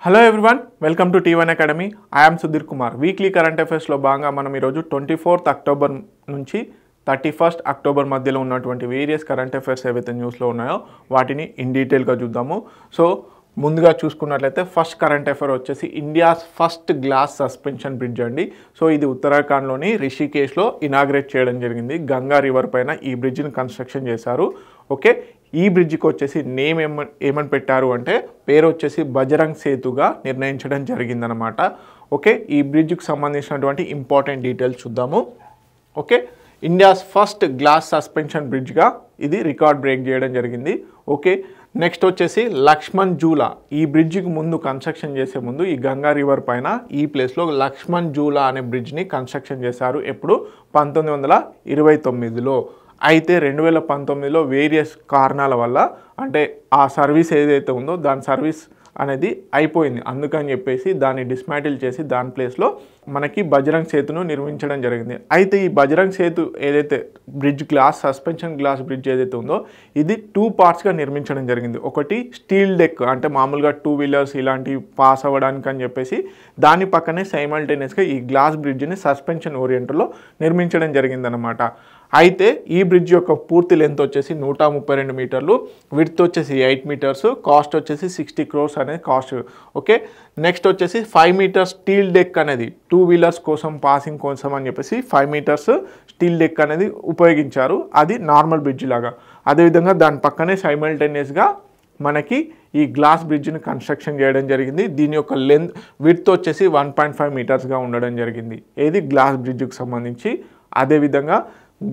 Hello everyone, welcome to T1 academy. I am Sudhir Kumar. Weekly current అఫైర్స్లో భాగంగా మనం ఈరోజు 24th అక్టోబర్ నుంచి 31st అక్టోబర్ మధ్యలో ఉన్నటువంటి వేరియస్ కరెంట్ అఫైర్స్ ఏవైతే న్యూస్లో ఉన్నాయో వాటిని ఇన్ డీటెయిల్గా చూద్దాము. సో ముందుగా చూసుకున్నట్లయితే ఫస్ట్ కరెంట్ అఫైర్ వచ్చేసి India's first glass suspension bridge అండి. సో ఇది ఉత్తరాఖండ్లోని రిషికేష్లో ఇనాగ్రేట్ చేయడం జరిగింది. గంగా రివర్ పైన ఈ బ్రిడ్జ్ని కన్స్ట్రక్షన్ చేశారు. ఓకే, ఈ బ్రిడ్జికి వచ్చేసి నేమ్ ఏమని పెట్టారు అంటే పేరు వచ్చేసి బజరంగ్ సేతుగా నిర్ణయించడం జరిగిందనమాట. ఓకే, ఈ బ్రిడ్జ్కి సంబంధించినటువంటి ఇంపార్టెంట్ డీటెయిల్స్ చూద్దాము. Okay, India's first glass suspension బ్రిడ్జ్గా ఇది రికార్డ్ బ్రేక్ చేయడం జరిగింది. ఓకే, నెక్స్ట్ వచ్చేసి లక్ష్మణ్ జూలా. ఈ బ్రిడ్జికి ముందు కన్స్ట్రక్షన్ చేసే ముందు ఈ గంగా రివర్ పైన ఈ ప్లేస్లో లక్ష్మణ్ జూలా అనే బ్రిడ్జ్ని కన్స్ట్రక్షన్ చేశారు. ఎప్పుడు 1929లో. అయితే 2019లో వేరియస్ కారణాల వల్ల అంటే ఆ సర్వీస్ ఏదైతే ఉందో దాని సర్వీస్ అనేది అయిపోయింది. అందుకని చెప్పేసి దాన్ని డిస్మాంటిల్ చేసి దాని ప్లేస్లో మనకి బజరంగ్ సేతును నిర్మించడం జరిగింది. అయితే ఈ బజరంగ్ సేతు ఏదైతే bridge glass suspension glass bridge ఏదైతే ఉందో ఇది 2 పార్ట్స్గా నిర్మించడం జరిగింది. ఒకటి స్టీల్ డెక్, అంటే మామూలుగా 2 వీలర్స్ ఇలాంటివి పాస్ అవ్వడానికి అని చెప్పేసి దాని పక్కనే సైమల్టేనియస్గా ఈ గ్లాస్ బ్రిడ్జ్ని సస్పెన్షన్ ఓరియంట్లో నిర్మించడం జరిగిందనమాట. అయితే ఈ బ్రిడ్జ్ యొక్క పూర్తి లెంత్ వచ్చేసి 132 మీటర్లు, విడ్త్ వచ్చేసి 8 మీటర్స్, కాస్ట్ వచ్చేసి 60 crores అనేది కాస్ట్. ఓకే, నెక్స్ట్ వచ్చేసి 5 మీటర్స్ స్టీల్ డెక్ అనేది 2 వీలర్స్ కోసం పాసింగ్ కోసం అని చెప్పేసి 5 మీటర్స్ స్టీల్ డెక్ అనేది ఉపయోగించారు. అది నార్మల్ బ్రిడ్జ్ లాగా. అదేవిధంగా దాని పక్కనే సైమల్టేనియస్గా మనకి ఈ గ్లాస్ బ్రిడ్జ్ని కన్స్ట్రక్షన్ చేయడం జరిగింది. దీని యొక్క లెంత్ విడ్త్ వచ్చేసి 1.5 మీటర్స్గా ఉండడం జరిగింది. ఏది గ్లాస్ బ్రిడ్జ్కి సంబంధించి. అదేవిధంగా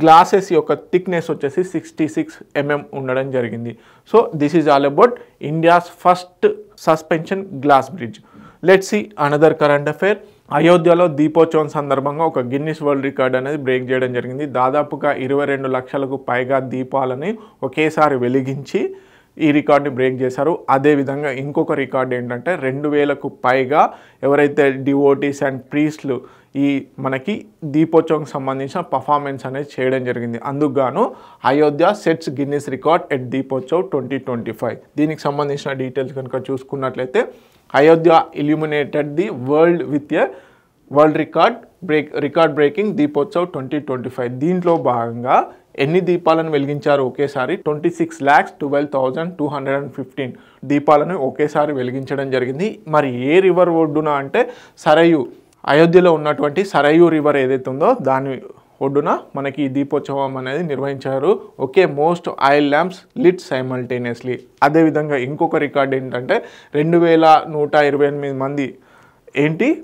గ్లాసెస్ యొక్క థిక్నెస్ వచ్చేసి 66 mm ఉండడం జరిగింది. So this is all about India's first suspension glass bridge. Let's see another current affair. అయోధ్యలో దీపోత్సవం సందర్భంగా ఒక గిన్నిస్ వరల్డ్ రికార్డ్ అనేది బ్రేక్ చేయడం జరిగింది. దాదాపుగా 22 లక్షలకు పైగా దీపాలని ఒకేసారి వెలిగించి ఈ రికార్డ్ని బ్రేక్ చేశారు. అదేవిధంగా ఇంకొక రికార్డ్ ఏంటంటే 2000కు పైగా ఎవరైతే డివోటీస్ అండ్ ప్రీస్ట్లు ఈ మనకి దీపోత్సవం సంబంధించిన పర్ఫార్మెన్స్ అనేది చేయడం జరిగింది. అందుకు గాను Ayodhya sets Guinness record at Deepotsav 2025. దీనికి సంబంధించిన డీటెయిల్స్ కనుక చూసుకున్నట్లయితే Ayodhya illuminated the world with a world record breaking Deepotsav 2025. దీంట్లో భాగంగా ఎన్ని దీపాలను వెలిగించారు ఒకేసారి 26,12,215 దీపాలను ఒకేసారి వెలిగించడం జరిగింది. మరి ఏ రివర్ ఒడ్డున అంటే సరయూ, అయోధ్యలో ఉన్నటువంటి సరయూ రివర్ ఏదైతే ఉందో దాని ఒడ్డున మనకి ఈ దీపోత్సవం అనేది నిర్వహించారు. Okay, most oil lamps lit simultaneously. అదేవిధంగా ఇంకొక రికార్డ్ ఏంటంటే 2128 మంది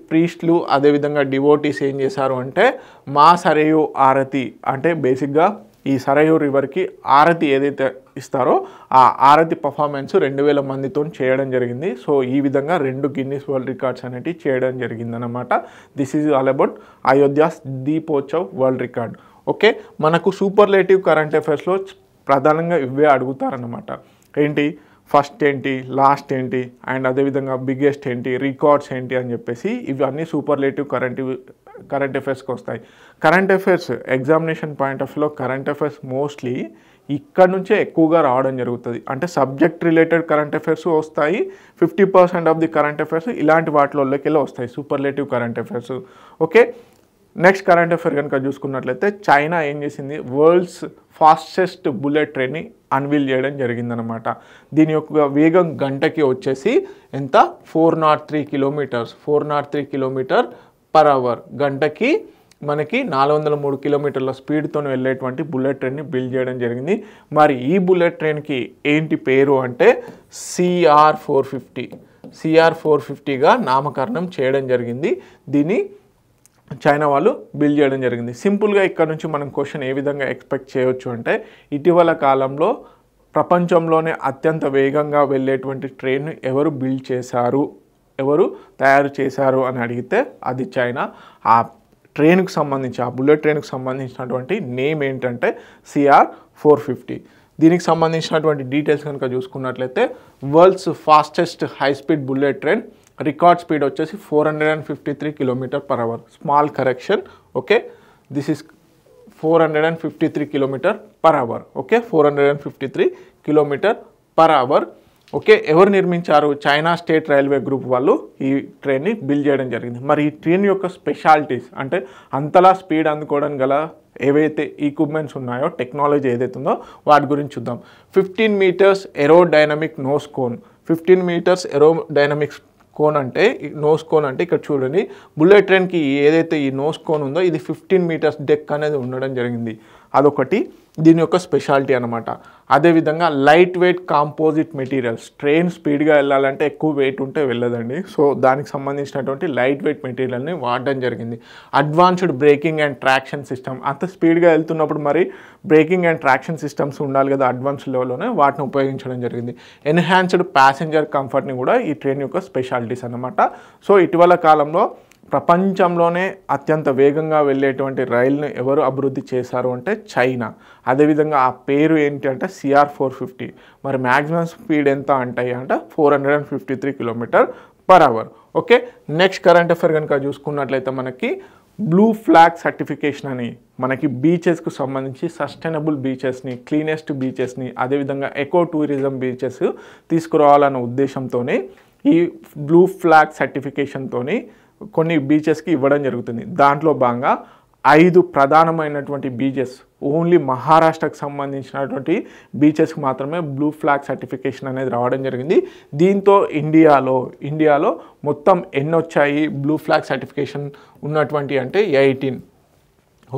ప్రీస్ట్లు అదేవిధంగా డివోటీస్ ఏం చేశారు అంటే మా సరయూ ఆరతి, అంటే బేసిక్గా ఈ సరయూ రివర్కి ఆరతి ఏదైతే ఇస్తారో ఆ ఆరతి పర్ఫార్మెన్స్ 2000 మందితో చేయడం జరిగింది. సో ఈ విధంగా 2 గిన్నిస్ వరల్డ్ రికార్డ్స్ అనేవి చేయడం జరిగిందనమాట. This is all about Ayodhya's Deepotsav world record. Okay, మనకు సూపర్లేటివ్ కరెంట్ అఫైర్స్లో ప్రధానంగా ఇవే అడుగుతారనమాట. ఫస్ట్ ఏంటి, లాస్ట్ ఏంటి, అండ్ అదేవిధంగా బిగ్గెస్ట్ ఏంటి, రికార్డ్స్ ఏంటి అని చెప్పేసి ఇవన్నీ సూపర్లేటివ్ కరెంట్ అఫైర్స్కి వస్తాయి. Current affairs examination point of వ్యూలో కరెంట్ అఫైర్స్ మోస్ట్లీ ఇక్కడ నుంచే ఎక్కువగా రావడం జరుగుతుంది. అంటే సబ్జెక్ట్ రిలేటెడ్ కరెంట్ అఫైర్స్ వస్తాయి. 50% ఆఫ్ ది కరెంట్ అఫైర్స్ ఇలాంటి వాటిలోకి వస్తాయి, superlative current affairs. Okay, next current affair కనుక చూసుకున్నట్లయితే చైనా ఏం చేసింది, వరల్డ్స్ ఫాస్టెస్ట్ బుల్లెట్ ట్రైన్ని అన్వీల్ చేయడం జరిగిందనమాట. దీని యొక్క వేగం గంటకి వచ్చేసి ఎంత, 403 km/h. గంటకి మనకి 403 కిలోమీటర్ల స్పీడ్తో వెళ్ళేటువంటి బుల్లెట్ ట్రైన్ని బిల్డ్ చేయడం జరిగింది. మరి ఈ బుల్లెట్ ట్రైన్కి ఏంటి పేరు అంటే CR450గా నామకరణం చేయడం జరిగింది. దీన్ని చైనా వాళ్ళు బిల్డ్ చేయడం జరిగింది. సింపుల్గా ఇక్కడ నుంచి మనం క్వశ్చన్ ఏ విధంగా ఎక్స్పెక్ట్ చేయొచ్చు అంటే ఇటీవల కాలంలో ప్రపంచంలోనే అత్యంత వేగంగా వెళ్ళేటువంటి ట్రైన్ ఎవరు బిల్డ్ చేశారు, ఎవరు తయారు చేశారు అని అడిగితే అది చైనా. ఆ ట్రైన్కి సంబంధించి ఆ బుల్లెట్ ట్రైన్కి సంబంధించినటువంటి నేమ్ ఏంటంటే CR450. దీనికి సంబంధించినటువంటి డీటెయిల్స్ కనుక చూసుకున్నట్లయితే world's fastest high speed bullet train record speed వచ్చేసి 453 km/h. Small correction. Okay, this is 453 km/h. Okay, 453 km/h. Okay, ఎవరు నిర్మించారు? చైనా స్టేట్ రైల్వే గ్రూప్ వాళ్ళు ఈ ట్రైన్ని బిల్డ్ చేయడం జరిగింది. మరి ఈ ట్రైన్ యొక్క స్పెషాలిటీస్ అంటే అంతలా స్పీడ్ అందుకోవడం గల ఏవైతే ఈక్విప్మెంట్స్ ఉన్నాయో, టెక్నాలజీ ఏదైతే ఉందో వాటి గురించి చూద్దాం. 15 metres aerodynamic nose cone. 15 metres aerodynamics cone అంటే నోస్ కోన్ అంటే ఇక్కడ చూడండి, బుల్లెట్ ట్రైన్కి ఏదైతే ఈ నోస్ కోన్ ఉందో ఇది 15 మీటర్స్ డెక్ అనేది ఉండడం జరిగింది. అదొకటి దీని యొక్క స్పెషాలిటీ అనమాట. అదేవిధంగా light weight composite materials. Train స్పీడ్గా వెళ్ళాలంటే ఎక్కువ వెయిట్ ఉంటే వెళ్ళదండి. సో దానికి సంబంధించినటువంటి లైట్ వెయిట్ మెటీరియల్ని వాడడం జరిగింది. Advanced braking and traction system. అంత స్పీడ్గా వెళ్తున్నప్పుడు మరి బ్రేకింగ్ అండ్ ట్రాక్షన్ సిస్టమ్స్ ఉండాలి కదా, అడ్వాన్స్ లెవెల్లోనే వాటిని ఉపయోగించడం జరిగింది. ఎన్హాన్స్డ్ ప్యాసింజర్ కంఫర్ట్ని కూడా ఈ ట్రైన్ యొక్క స్పెషాలిటీస్ అన్నమాట. సో ఇటీవల కాలంలో ప్రపంచంలోనే అత్యంత వేగంగా వెళ్ళేటువంటి రైలును ఎవరు అభివృద్ధి చేశారు అంటే చైనా. అదేవిధంగా ఆ పేరు ఏంటి అంటే CR450. మరి మ్యాక్సిమం స్పీడ్ ఎంత అంటాయి అంటే 453 km/h. Okay, next current affair కనుక చూసుకున్నట్లయితే మనకి బ్లూ ఫ్లాగ్ సర్టిఫికేషన్ అని మనకి బీచెస్కు సంబంధించి సస్టైనబుల్ బీచెస్ని, క్లీనెస్ట్ బీచెస్ని, అదేవిధంగా ఎకో టూరిజం బీచెస్ తీసుకురావాలన్న ఉద్దేశంతోనే ఈ బ్లూ ఫ్లాగ్ సర్టిఫికేషన్తోని కొన్ని బీచెస్కి ఇవ్వడం జరుగుతుంది. దాంట్లో భాగంగా 5 ప్రధానమైనటువంటి బీచెస్, ఓన్లీ మహారాష్ట్రకు సంబంధించినటువంటి బీచెస్కి మాత్రమే బ్లూ ఫ్లాగ్ సర్టిఫికేషన్ అనేది రావడం జరిగింది. దీంతో ఇండియాలో మొత్తం ఎన్ని వచ్చాయి బ్లూ ఫ్లాగ్ సర్టిఫికేషన్ ఉన్నటువంటి అంటే 18.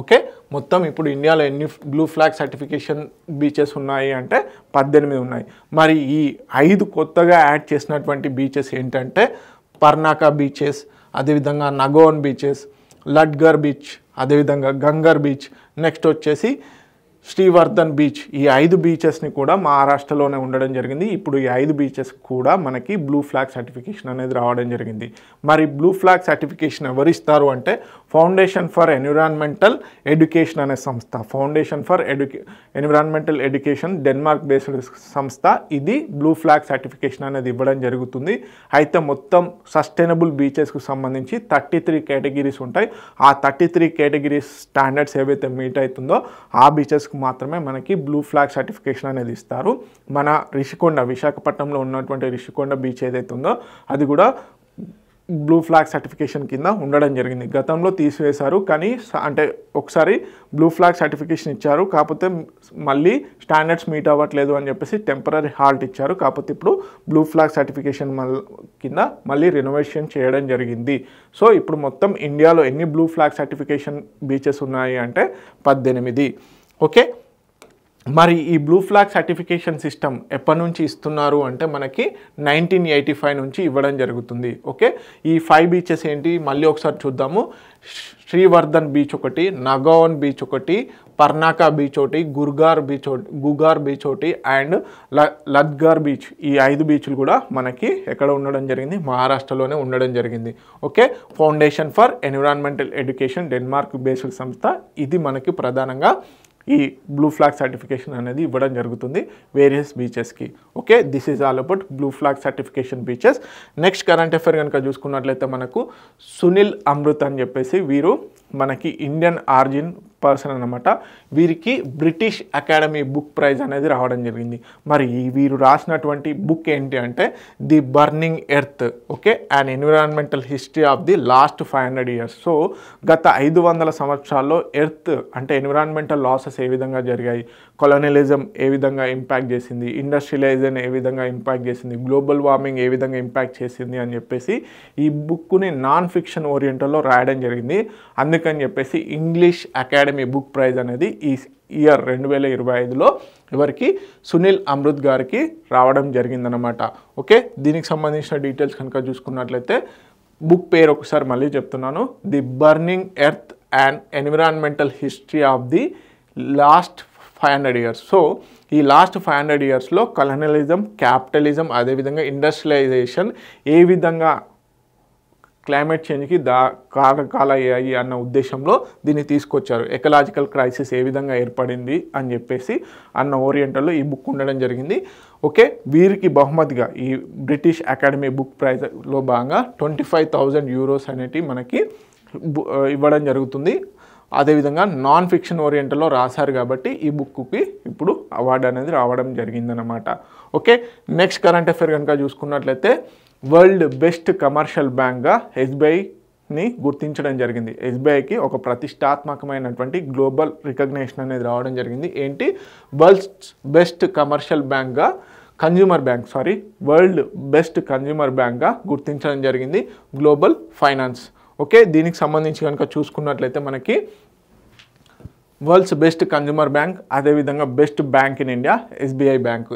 ఓకే, మొత్తం ఇప్పుడు ఇండియాలో ఎన్ని బ్లూ ఫ్లాగ్ సర్టిఫికేషన్ బీచెస్ ఉన్నాయి అంటే 18 ఉన్నాయి. మరి ఈ 5 కొత్తగా యాడ్ చేసినటువంటి బీచెస్ ఏంటంటే పర్నాకా బీచెస్, అదేవిధంగా నగోన్ బీచెస్, లడ్గర్ బీచ్, అదేవిధంగా గంగర్ బీచ్, నెక్స్ట్ వచ్చేసి శ్రీవర్ధన్ బీచ్. ఈ 5 బీచెస్ని కూడా మహారాష్ట్రలోనే ఉండడం జరిగింది. ఇప్పుడు ఈ 5 బీచెస్ కూడా మనకి బ్లూ ఫ్లాగ్ సర్టిఫికేషన్ అనేది రావడం జరిగింది. మరి బ్లూ ఫ్లాగ్ సర్టిఫికేషన్ ఎవరు ఇస్తారు అంటే ఫౌండేషన్ ఫర్ ఎన్విరాన్మెంటల్ ఎడ్యుకేషన్ అనే సంస్థ. Foundation for environmental education Denmark based సంస్థ ఇది బ్లూ ఫ్లాగ్ సర్టిఫికేషన్ అనేది ఇవ్వడం జరుగుతుంది. అయితే మొత్తం సస్టైనబుల్ బీచెస్కు సంబంధించి 33 కేటగిరీస్ ఉంటాయి. ఆ 33 కేటగిరీస్ స్టాండర్డ్స్ ఏవైతే మీట్ అవుతుందో ఆ బీచెస్ మాత్రమే మనకి బ్లూ ఫ్లాగ్ సర్టిఫికేషన్ అనేది ఇస్తారు. మన రిషికొండ, విశాఖపట్నంలో ఉన్నటువంటి రిషికొండ బీచ్ ఏదైతే ఉందో అది కూడా బ్లూ ఫ్లాగ్ సర్టిఫికేషన్ కింద ఉండడం జరిగింది. గతంలో తీసివేశారు, కానీ అంటే ఒకసారి బ్లూ ఫ్లాగ్ సర్టిఫికేషన్ ఇచ్చారు, కాకపోతే మళ్ళీ స్టాండర్డ్స్ మీట్ అవ్వట్లేదు అని చెప్పేసి టెంపరీ హాల్ట్ ఇచ్చారు. కాకపోతే ఇప్పుడు బ్లూ ఫ్లాగ్ సర్టిఫికేషన్ కింద మళ్ళీ రెనోవేషన్ చేయడం జరిగింది. సో ఇప్పుడు మొత్తం ఇండియాలో ఎన్ని బ్లూ ఫ్లాగ్ సర్టిఫికేషన్ బీచెస్ ఉన్నాయి అంటే 18. ఓకే, మరి ఈ బ్లూ ఫ్లాగ్ సర్టిఫికేషన్ సిస్టమ్ ఎప్పటి నుంచి ఇస్తున్నారు అంటే మనకి 1985 నుంచి ఇవ్వడం జరుగుతుంది. ఓకే, ఈ 5 బీచెస్ ఏంటి మళ్ళీ ఒకసారి చూద్దాము. శ్రీవర్ధన్ బీచ్ ఒకటి, నగౌన్ బీచ్ ఒకటి, పర్నాకా బీచ్ ఒకటి, గుగార్ బీచ్ ఒకటి అండ్ లద్గర్ బీచ్. ఈ 5 బీచ్లు కూడా మనకి ఎక్కడ ఉండడం జరిగింది? మహారాష్ట్రలోనే ఉండడం జరిగింది. Okay, foundation for environmental education Denmark based సంస్థ ఇది మనకి ప్రధానంగా ఈ బ్లూ ఫ్లాగ్ సర్టిఫికేషన్ అనేది ఇవ్వడం జరుగుతుంది వేరియస్ బీచెస్కి. Okay, this is all about blue flag certification beaches. Next current affair కనుక చూసుకున్నట్లయితే మనకు సునీల్ అమృత్ అని చెప్పేసి వీరు మనకి ఇండియన్ ఆరిజిన్ పర్సన్ అనమాట. వీరికి బ్రిటిష్ అకాడమీ బుక్ ప్రైజ్ అనేది రావడం జరిగింది. మరి వీరు రాసినటువంటి బుక్ ఏంటి అంటే the burning earth. Okay, and environmental history of the last 500 years. So గత 500 సంవత్సరాల్లో ఎర్త్ అంటే ఎన్విరాన్మెంటల్ లాసెస్ ఏ విధంగా జరిగాయి, కొలోనియలిజం ఏ విధంగా ఇంపాక్ట్ చేసింది, ఇండస్ట్రియలైజేషన్ ఏ విధంగా ఇంపాక్ట్ చేసింది, గ్లోబల్ వార్మింగ్ ఏ విధంగా ఇంపాక్ట్ చేసింది అని చెప్పేసి ఈ బుక్ని నాన్ ఫిక్షన్ ఓరియంటల్లో రాయడం జరిగింది. అందుకని చెప్పేసి ఇంగ్లీష్ అకాడమీ బుక్ ప్రైజ్ అనేది ఈ ఇయర్ 2025లో ఎవరికి? సునీల్ అమృత్ గారికి రావడం జరిగిందనమాట. ఓకే, దీనికి సంబంధించిన డీటెయిల్స్ కనుక చూసుకున్నట్లయితే బుక్ పేరు ఒకసారి మళ్ళీ చెప్తున్నాను, the burning earth and environmental history of the last 500 years. So ఈ లాస్ట్ 500 yearsలో కలోనియలిజం, క్యాపిటలిజం, అదేవిధంగా ఇండస్ట్రియలైజేషన్ ఏ విధంగా క్లైమేట్ చేంజ్కి కారకాలయ్యాయి అన్న ఉద్దేశంలో దీన్ని తీసుకొచ్చారు. ఎకలాజికల్ క్రైసిస్ ఏ విధంగా ఏర్పడింది అని చెప్పేసి అన్న ఓరియంటల్లో ఈ బుక్ ఉండడం జరిగింది. ఓకే, వీరికి బహుమతిగా ఈ బ్రిటిష్ అకాడమీ బుక్ ప్రైజ్లో భాగంగా 25,000 euros అనేటివి మనకి ఇవ్వడం జరుగుతుంది. అదేవిధంగా నాన్ ఫిక్షన్ ఓరియంటల్లో రాశారు కాబట్టి ఈ బుక్కి ఇప్పుడు అవార్డు అనేది రావడం జరిగిందనమాట. ఓకే, నెక్స్ట్ కరెంట్ అఫైర్ కనుక చూసుకున్నట్లయితే వరల్డ్ బెస్ట్ కమర్షియల్ బ్యాంక్గా ఎస్బీఐని గుర్తించడం జరిగింది. ఎస్బీఐకి ఒక ప్రతిష్టాత్మకమైనటువంటి గ్లోబల్ రికగ్నేషన్ అనేది రావడం జరిగింది. ఏంటి? వరల్డ్స్ బెస్ట్ కమర్షియల్ బ్యాంక్గా వరల్డ్ బెస్ట్ కన్జ్యూమర్ బ్యాంక్గా గుర్తించడం జరిగింది గ్లోబల్ ఫైనాన్స్. ఓకే, దీనికి సంబంధించి కనుక చూసుకున్నట్లయితే మనకి వరల్డ్స్ బెస్ట్ కన్జ్యూమర్ బ్యాంక్, అదేవిధంగా best bank in India SBI bank.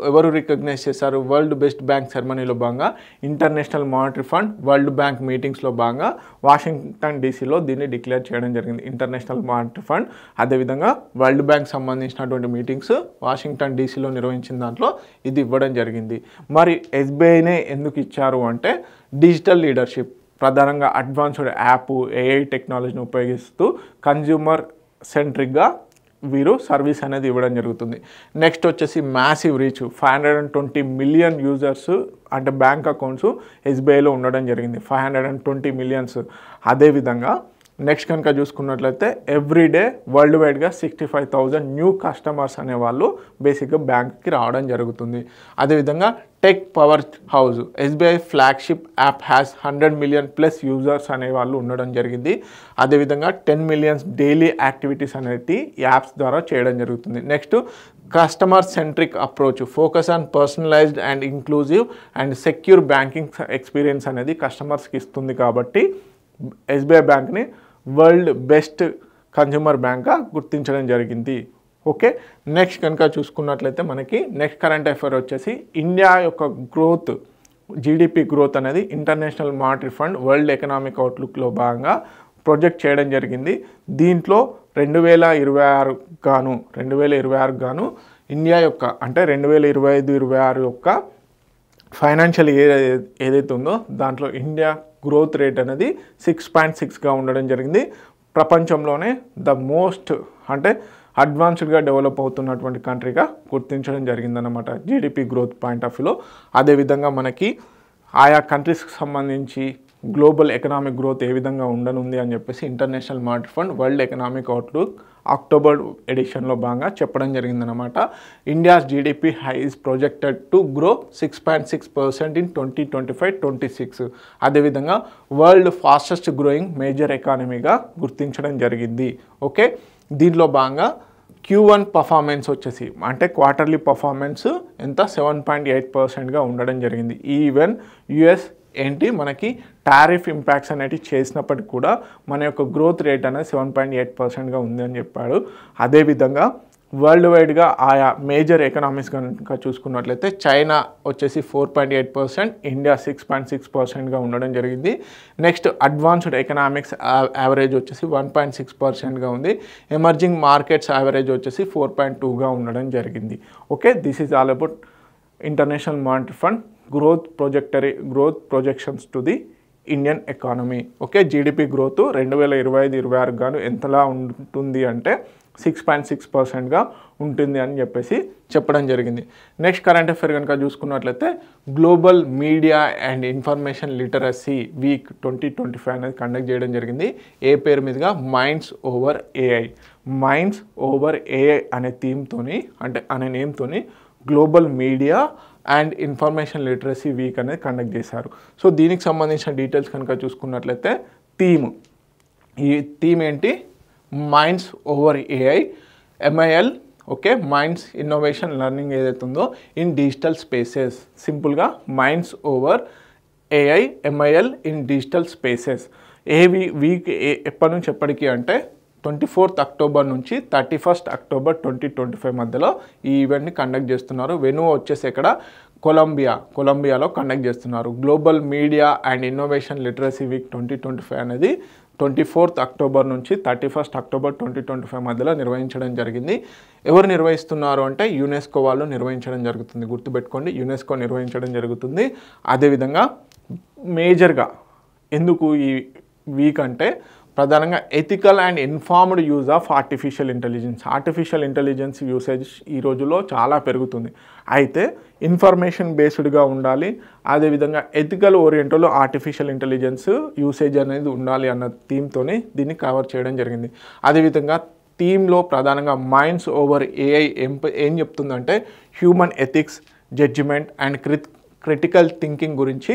ఎవరు రికగ్నైజ్ చేశారు? వరల్డ్ బెస్ట్ బ్యాంక్ సెరమనీలో భాగంగా international monetary fund world bank మీటింగ్స్లో భాగంగా వాషింగ్టన్ డీసీలో దీన్ని డిక్లేర్ చేయడం జరిగింది. ఇంటర్నేషనల్ మానిటరీ ఫండ్ అదేవిధంగా వరల్డ్ బ్యాంక్ సంబంధించినటువంటి మీటింగ్స్ వాషింగ్టన్ డీసీలో నిర్వహించిన దాంట్లో ఇది ఇవ్వడం జరిగింది. మరి ఎస్బీఐనే ఎందుకు ఇచ్చారు అంటే డిజిటల్ లీడర్షిప్, ప్రధానంగా అడ్వాన్స్డ్ యాప్ ఏఐ టెక్నాలజీని ఉపయోగిస్తూ కన్జ్యూమర్ సెంట్రిక్గా వీరు సర్వీస్ అనేది ఇవ్వడం జరుగుతుంది. నెక్స్ట్ వచ్చేసి మ్యాసివ్ రీచ్, 520 మిలియన్ యూజర్స్ అంటే బ్యాంక్ అకౌంట్స్ ఎస్బీఐలో ఉండడం జరిగింది, 520 మిలియన్స్. అదేవిధంగా నెక్స్ట్ కనుక చూసుకున్నట్లయితే ఎవ్రీడే వరల్డ్ వైడ్గా 65,000 న్యూ కస్టమర్స్ అనేవాళ్ళు బేసిక్గా బ్యాంక్కి రావడం జరుగుతుంది. అదేవిధంగా tech power house SBI flagship app has 100 million plus users అనేవాళ్ళు ఉండడం జరిగింది. అదేవిధంగా 10 మిలియన్స్ డైలీ యాక్టివిటీస్ అనేది యాప్స్ ద్వారా చేయడం జరుగుతుంది. Next customer centric approach, focus on personalised and inclusive and secure banking experience అనేది కస్టమర్స్కి ఇస్తుంది. కాబట్టి ఎస్బీఐ బ్యాంక్ని వరల్డ్ బెస్ట్ కన్జ్యూమర్ బ్యాంక్గా గుర్తించడం జరిగింది. ఓకే, నెక్స్ట్ కనుక చూసుకున్నట్లయితే మనకి నెక్స్ట్ కరెంట్ అఫైర్ వచ్చేసి ఇండియా యొక్క గ్రోత్, జీడిపి గ్రోత్ అనేది international monetary fund world economic అవుట్లుక్లో భాగంగా ప్రొజెక్ట్ చేయడం జరిగింది. దీంట్లో 2026 గాను ఇండియా యొక్క అంటే 2025-26 యొక్క ఫైనాన్షియల్ ఇయర్ ఏదైతే ఉందో దాంట్లో ఇండియా గ్రోత్ రేట్ అనేది 6.6గా ఉండడం జరిగింది. ప్రపంచంలోనే ద మోస్ట్ అంటే అడ్వాన్స్డ్గా డెవలప్ అవుతున్నటువంటి కంట్రీగా గుర్తించడం జరిగిందన్నమాట జీడిపి గ్రోత్ పాయింట్ ఆఫ్ వ్యూలో. అదేవిధంగా మనకి ఆయా కంట్రీస్కి సంబంధించి గ్లోబల్ ఎకనామిక్ గ్రోత్ ఏ విధంగా ఉండనుంది అని చెప్పేసి international monetary fund world economic outlook October ఎడిషన్లో భాగంగా చెప్పడం జరిగిందనమాట. India's GDP is projected to grow 6.6% in 2025-26. అదేవిధంగా వరల్డ్ ఫాస్టెస్ట్ గ్రోయింగ్ మేజర్ ఎకానమీగా గుర్తించడం జరిగింది. ఓకే, దీంట్లో భాగంగా Q1 పర్ఫార్మెన్స్ వచ్చేసి అంటే క్వార్టర్లీ పర్ఫార్మెన్స్ ఎంత 7.8%గా ఉండడం జరిగింది. ఈవెన్ యుఎస్ ఏంటి మనకి టారిఫ్ ఇంపాక్ట్స్ అనేటివి చేసినప్పటికి కూడా మన యొక్క గ్రోత్ రేట్ అనేది 7.8%గా ఉంది అని చెప్పాడు. అదేవిధంగా వరల్డ్ వైడ్గా ఆయా మేజర్ ఎకనామీస్ కనుక చూసుకున్నట్లయితే చైనా వచ్చేసి 4.8%, ఇండియా 6.6%గా ఉండడం జరిగింది. నెక్స్ట్ అడ్వాన్స్డ్ ఎకనామిక్స్ యావరేజ్ వచ్చేసి 1.6%గా ఉంది. ఎమర్జింగ్ మార్కెట్స్ యావరేజ్ వచ్చేసి 4.2గా ఉండడం జరిగింది. Okay, this is all about international monetary fund growth projections to the Indian economy. Okay, GDP growth 2025-26 గాను ఎంతలా ఉంటుంది అంటే 6.6%గా ఉంటుంది అని చెప్పేసి చెప్పడం జరిగింది. నెక్స్ట్ కరెంట్ అఫైర్ కనుక చూసుకున్నట్లయితే global media and information literacy week 2025 అనేది కండక్ట్ చేయడం జరిగింది. ఏ పేరు మీదుగా? Minds over AI. Minds over AI అనే థీమ్తోని అంటే అనే నేమ్తోని global media and information literacy week అనేది కండక్ట్ చేశారు. సో దీనికి సంబంధించిన డీటెయిల్స్ కనుక చూసుకున్నట్లయితే ఈ థీమ్ ఏంటి? Minds over AI, MIL. Okay, minds innovation learning ఏదైతే ఉందో ఇన్ డిజిటల్ స్పేసెస్. సింపుల్గా minds over AI, MIL in digital spaces. Week ఎప్పటి నుంచి ఎప్పటికీ అంటే 24th అక్టోబర్ నుంచి 31st అక్టోబర్ 2025 మధ్యలో ఈ ఈవెంట్ని కండక్ట్ చేస్తున్నారు. వెన్యూ వచ్చేసి ఇక్కడ కొలంబియాలో కండక్ట్ చేస్తున్నారు. Global media and innovation literacy week 2025 అనేది 24th అక్టోబర్ నుంచి 31st అక్టోబర్ 2025 మధ్యలో నిర్వహించడం జరిగింది. ఎవరు నిర్వహిస్తున్నారు అంటే యునెస్కో వాళ్ళు నిర్వహించడం జరుగుతుంది. గుర్తుపెట్టుకోండి, యునెస్కో నిర్వహించడం జరుగుతుంది. అదేవిధంగా మేజర్గా ఎందుకు ఈ వీక్ అంటే ప్రధానంగా ethical and informed use of artificial intelligence usage ఈ రోజుల్లో చాలా పెరుగుతుంది. అయితే ఇన్ఫర్మేషన్ బేస్డ్గా ఉండాలి, అదేవిధంగా ఎథికల్ ఓరియంటెడ్లో ఆర్టిఫిషియల్ ఇంటెలిజెన్స్ యూసేజ్ అనేది ఉండాలి అన్న థీమ్తోనే దీన్ని కవర్ చేయడం జరిగింది. అదేవిధంగా థీమ్లో ప్రధానంగా మైండ్స్ ఓవర్ ఏఐ ఏం చెప్తుందంటే human ethics, judgement and critical thinking గురించి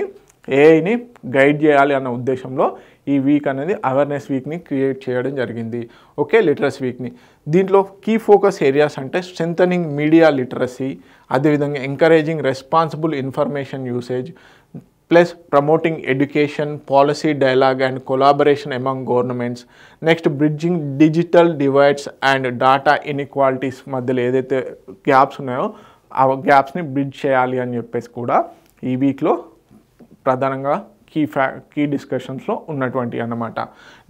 ఏఐని గైడ్ చేయాలి అన్న ఉద్దేశంలో ఈ వీక్ అనేది అవేర్నెస్ వీక్ని క్రియేట్ చేయడం జరిగింది. ఓకే, లిటరసీ వీక్ని. దీంట్లో కీ ఫోకస్ ఏరియాస్ అంటే స్ట్రెంథనింగ్ మీడియా లిటరసీ, అదేవిధంగా encouraging responsible information usage, plus promoting education, policy dialogue and collaboration among governments. Next bridging digital divides and data inequalities మధ్యలో ఏదైతే gaps ఉన్నాయో ఆ గ్యాప్స్ని బ్రిడ్జ్ చేయాలి అని చెప్పేసి కూడా ఈ వీక్లో ప్రధానంగా కీ డిస్కషన్స్లో ఉన్నటువంటి అన్నమాట.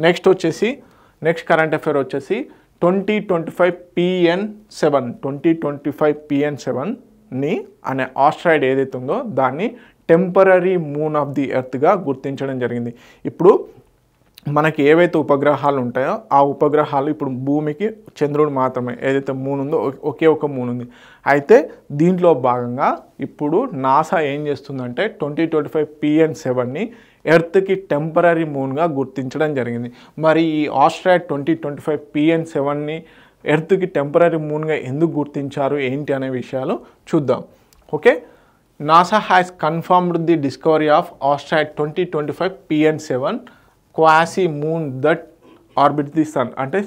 నెక్స్ట్ కరెంట్ అఫైర్ వచ్చేసి 2025 PN7 అనే ఆస్ట్రాయిడ్ ఏదైతే ఉందో దాన్ని టెంపరరీ మూన్ ఆఫ్ ది ఎర్త్గా గుర్తించడం జరిగింది. ఇప్పుడు మనకి ఏవైతే ఉపగ్రహాలు ఉంటాయో ఆ ఉపగ్రహాలు ఇప్పుడు భూమికి చంద్రుడు మాత్రమే ఏదైతే మూన్ ఉందో ఒకే ఒక మూన్ ఉంది. అయితే దీంట్లో భాగంగా ఇప్పుడు నాసా ఏం చేస్తుందంటే 2025 PN7ని ఎర్త్కి టెంపరరీ మూన్గా గుర్తించడం జరిగింది. మరి ఈ ఆస్ట్రాయిడ్ 2025 PN7ని ఎర్త్కి టెంపరరీ మూన్గా ఎందుకు గుర్తించారు ఏంటి అనే విషయాలు చూద్దాం. Okay, NASA has confirmed the discovery of asteroid 2025 PN7 quasi moon that orbit the sun. అంటే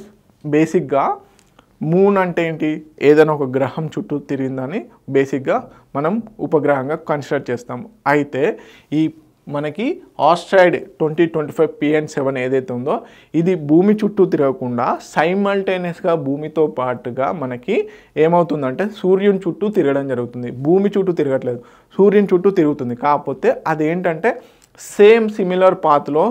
బేసిక్గా మూన్ అంటే ఏంటి, ఏదైనా ఒక గ్రహం చుట్టూ తిరిగిందని బేసిక్గా మనం ఉపగ్రహంగా కన్సిడర్ చేస్తాము. అయితే ఈ మనకి ఆస్ట్రాయిడ్ 2025 PN7 ఏదైతే ఉందో ఇది భూమి చుట్టూ తిరగకుండా సైమల్టేనియస్గా భూమితో పాటుగా మనకి ఏమవుతుందంటే సూర్యుని చుట్టూ తిరగడం జరుగుతుంది. భూమి చుట్టూ తిరగట్లేదు, సూర్యుని చుట్టూ తిరుగుతుంది. కాకపోతే అదేంటంటే సిమిలర్ పాత్లో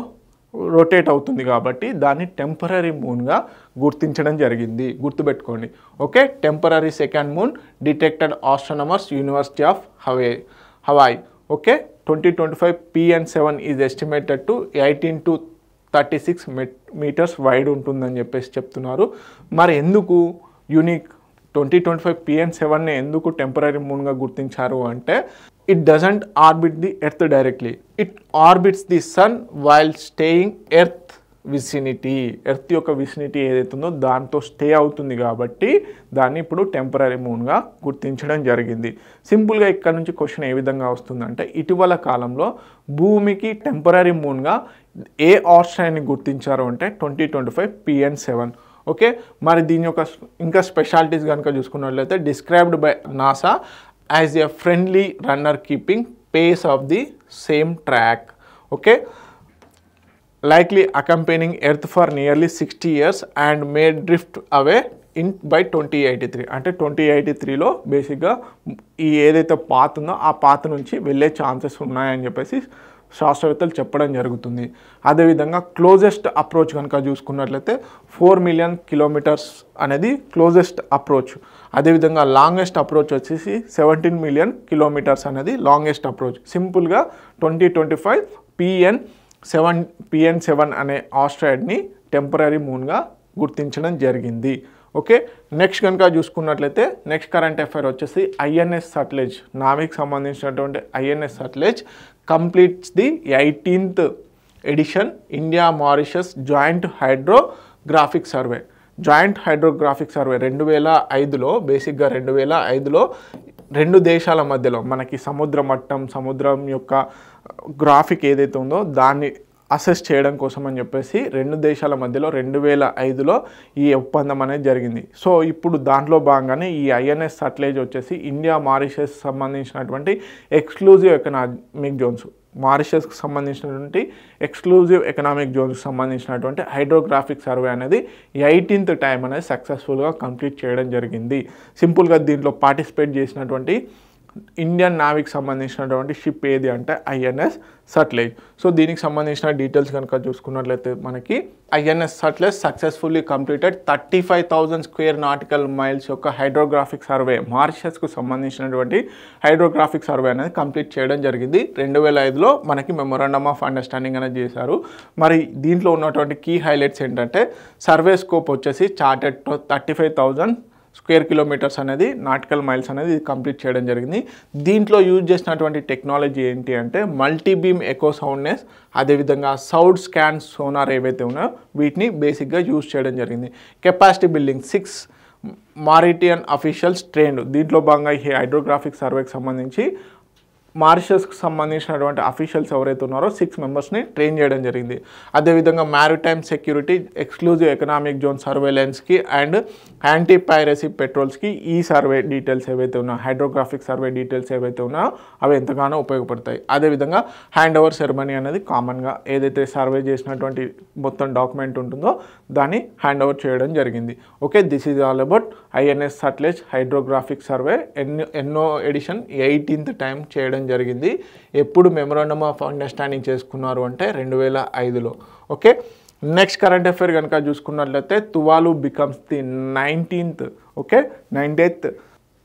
రొటేట్ అవుతుంది కాబట్టి దాన్ని టెంపరరీ మూన్గా గుర్తించడం జరిగింది. గుర్తుపెట్టుకోండి. Okay, temporary second moon detected astronomers university of Hawaii. Okay, 2025 PN7 is estimated to 18 to 36 meters wide ఉంటుందని చెప్పేసి చెప్తున్నారు. మరి ఎందుకు యూనిక్ 2025 PN7ని ఎందుకు టెంపరరీ మూన్గా గుర్తించారు అంటే it doesn't orbit the earth directly, it orbits the sun while staying earth యొక్క విసినిటీ ఏదైతే ఉందో దాంతో స్టే అవుతుంది కాబట్టి దాన్ని ఇప్పుడు టెంపరరీ మూన్గా గుర్తించడం జరిగింది. సింపుల్గా ఇక్కడ నుంచి క్వశ్చన్ ఏ విధంగా వస్తుందంటే ఇటీవల కాలంలో భూమికి టెంపరరీ మూన్గా ఏ ఆస్ట్రాయిడ్ని గుర్తించారు అంటే 2025 PN7. ఓకే, మరి దీని యొక్క ఇంకా స్పెషాలిటీస్ కనుక చూసుకున్నట్లయితే described by NASA as a friendly runner keeping pace of the same track. Okay, likely accompanying Earth for nearly 60 years and may drift away by 2083. అంటే 2083లో బేసిక్గా ఈ ఏదైతే పాత్ ఉందో ఆ పాత్ నుంచి వెళ్ళే ఛాన్సెస్ ఉన్నాయని చెప్పేసి శాస్త్రవేత్తలు చెప్పడం జరుగుతుంది. అదేవిధంగా క్లోజెస్ట్ అప్రోచ్ కనుక చూసుకున్నట్లయితే 4 million kilometers అనేది క్లోజెస్ట్ అప్రోచ్. అదేవిధంగా లాంగెస్ట్ అప్రోచ్ వచ్చేసి 17 million kilometers అనేది లాంగెస్ట్ అప్రోచ్. సింపుల్గా 2025 PN7 అనే ఆస్ట్రాయిడ్ని టెంపరరీ మూన్గా గుర్తించడం జరిగింది. ఓకే, నెక్స్ట్ కనుక చూసుకున్నట్లయితే నెక్స్ట్ కరెంట్ అఫైర్ వచ్చేసి INS సట్లెజ్, నావిక్ సంబంధించినటువంటి INS Sutlej completes the 18th edition India Mauritius joint hydrographic survey. 2005లో బేసిక్గా 2005లో రెండు దేశాల మధ్యలో మనకి సముద్రం యొక్క గ్రాఫిక్ ఏదైతే ఉందో దాన్ని అసెస్ చేయడం కోసం అని చెప్పేసి రెండు దేశాల మధ్యలో 2005లో ఈ ఒప్పందం అనేది జరిగింది. సో ఇప్పుడు దాంట్లో భాగంగానే ఈ INS సట్లెజ్ వచ్చేసి ఇండియా మారిషస్ సంబంధించినటువంటి ఎక్స్క్లూజివ్ ఎకనామిక్ జోన్స్, మారిషస్కి సంబంధించినటువంటి ఎక్స్క్లూజివ్ ఎకనామిక్ జోన్స్కి సంబంధించినటువంటి హైడ్రోగ్రాఫిక్ సర్వే అనేది 18th టైం అనేది సక్సెస్ఫుల్గా కంప్లీట్ చేయడం జరిగింది. సింపుల్గా దీంట్లో పార్టిసిపేట్ చేసినటువంటి ఇండియన్ నావిక్ సంబంధించినటువంటి షిప్ ఏది అంటే ఐఎన్ఎస్ సట్లెజ్. సో దీనికి సంబంధించిన డీటెయిల్స్ కనుక చూసుకున్నట్లయితే మనకి INS Sutlej successfully completed 35,000 square nautical miles యొక్క హైడ్రోగ్రాఫిక్ సర్వే, మారిషస్కు సంబంధించినటువంటి హైడ్రోగ్రాఫిక్ సర్వే అనేది కంప్లీట్ చేయడం జరిగింది. 2005లో మనకి మెమొరాండమ్ ఆఫ్ అండర్స్టాండింగ్ అనేది చేశారు. మరి దీంట్లో ఉన్నటువంటి కీ హైలైట్స్ ఏంటంటే సర్వే స్కోప్ వచ్చేసి చార్టెడ్ 35,000 స్క్వేర్ కిలోమీటర్స్ అనేది నాటికల్ మైల్స్ అనేది కంప్లీట్ చేయడం జరిగింది. దీంట్లో యూజ్ చేసినటువంటి టెక్నాలజీ ఏంటి అంటే మల్టీబీమ్ ఎకో సౌండ్నెస్, అదేవిధంగా సౌండ్ స్కాన్ సోనార్ ఏవైతే ఉన్నాయో వీటిని బేసిక్గా యూజ్ చేయడం జరిగింది. Capacity building 6 Mauritian officials trained. దీంట్లో భాగంగా ఈ హైడ్రోగ్రాఫిక్ సర్వేకి సంబంధించి మారిషస్కి సంబంధించినటువంటి అఫీషియల్స్ ఎవరైతే ఉన్నారో 6 మెంబర్స్ని ట్రైన్ చేయడం జరిగింది. అదేవిధంగా maritime security, exclusive economic zone సర్వేలెన్స్కి అండ్ యాంటీ పైరసీ పెట్రోల్స్కి ఈ సర్వే డీటెయిల్స్ ఏవైతే ఉన్నాయో, హైడ్రోగ్రాఫిక్ సర్వే డీటెయిల్స్ ఏవైతే ఉన్నాయో అవి ఎంతగానో ఉపయోగపడతాయి. అదేవిధంగా హ్యాండ్ ఓవర్ సెరమనీ అనేది కామన్గా ఏదైతే సర్వే చేసినటువంటి మొత్తం డాక్యుమెంట్ ఉంటుందో దాన్ని హ్యాండ్ ఓవర్ చేయడం జరిగింది. Okay, this is all about INS Sutlej hydrographic survey. ఎన్నో ఎడిషన్ 18th టైం చేయడం జరిగింది. ఎప్పుడు మెమొరాండమ్ ఆఫ్ అండర్స్టాండింగ్ చేసుకున్నారు అంటే 2005లో. ఓకే, నెక్స్ట్ కరెంట్ అఫైర్ కనుక చూసుకున్నట్లయితే Tuvalu becomes the 19th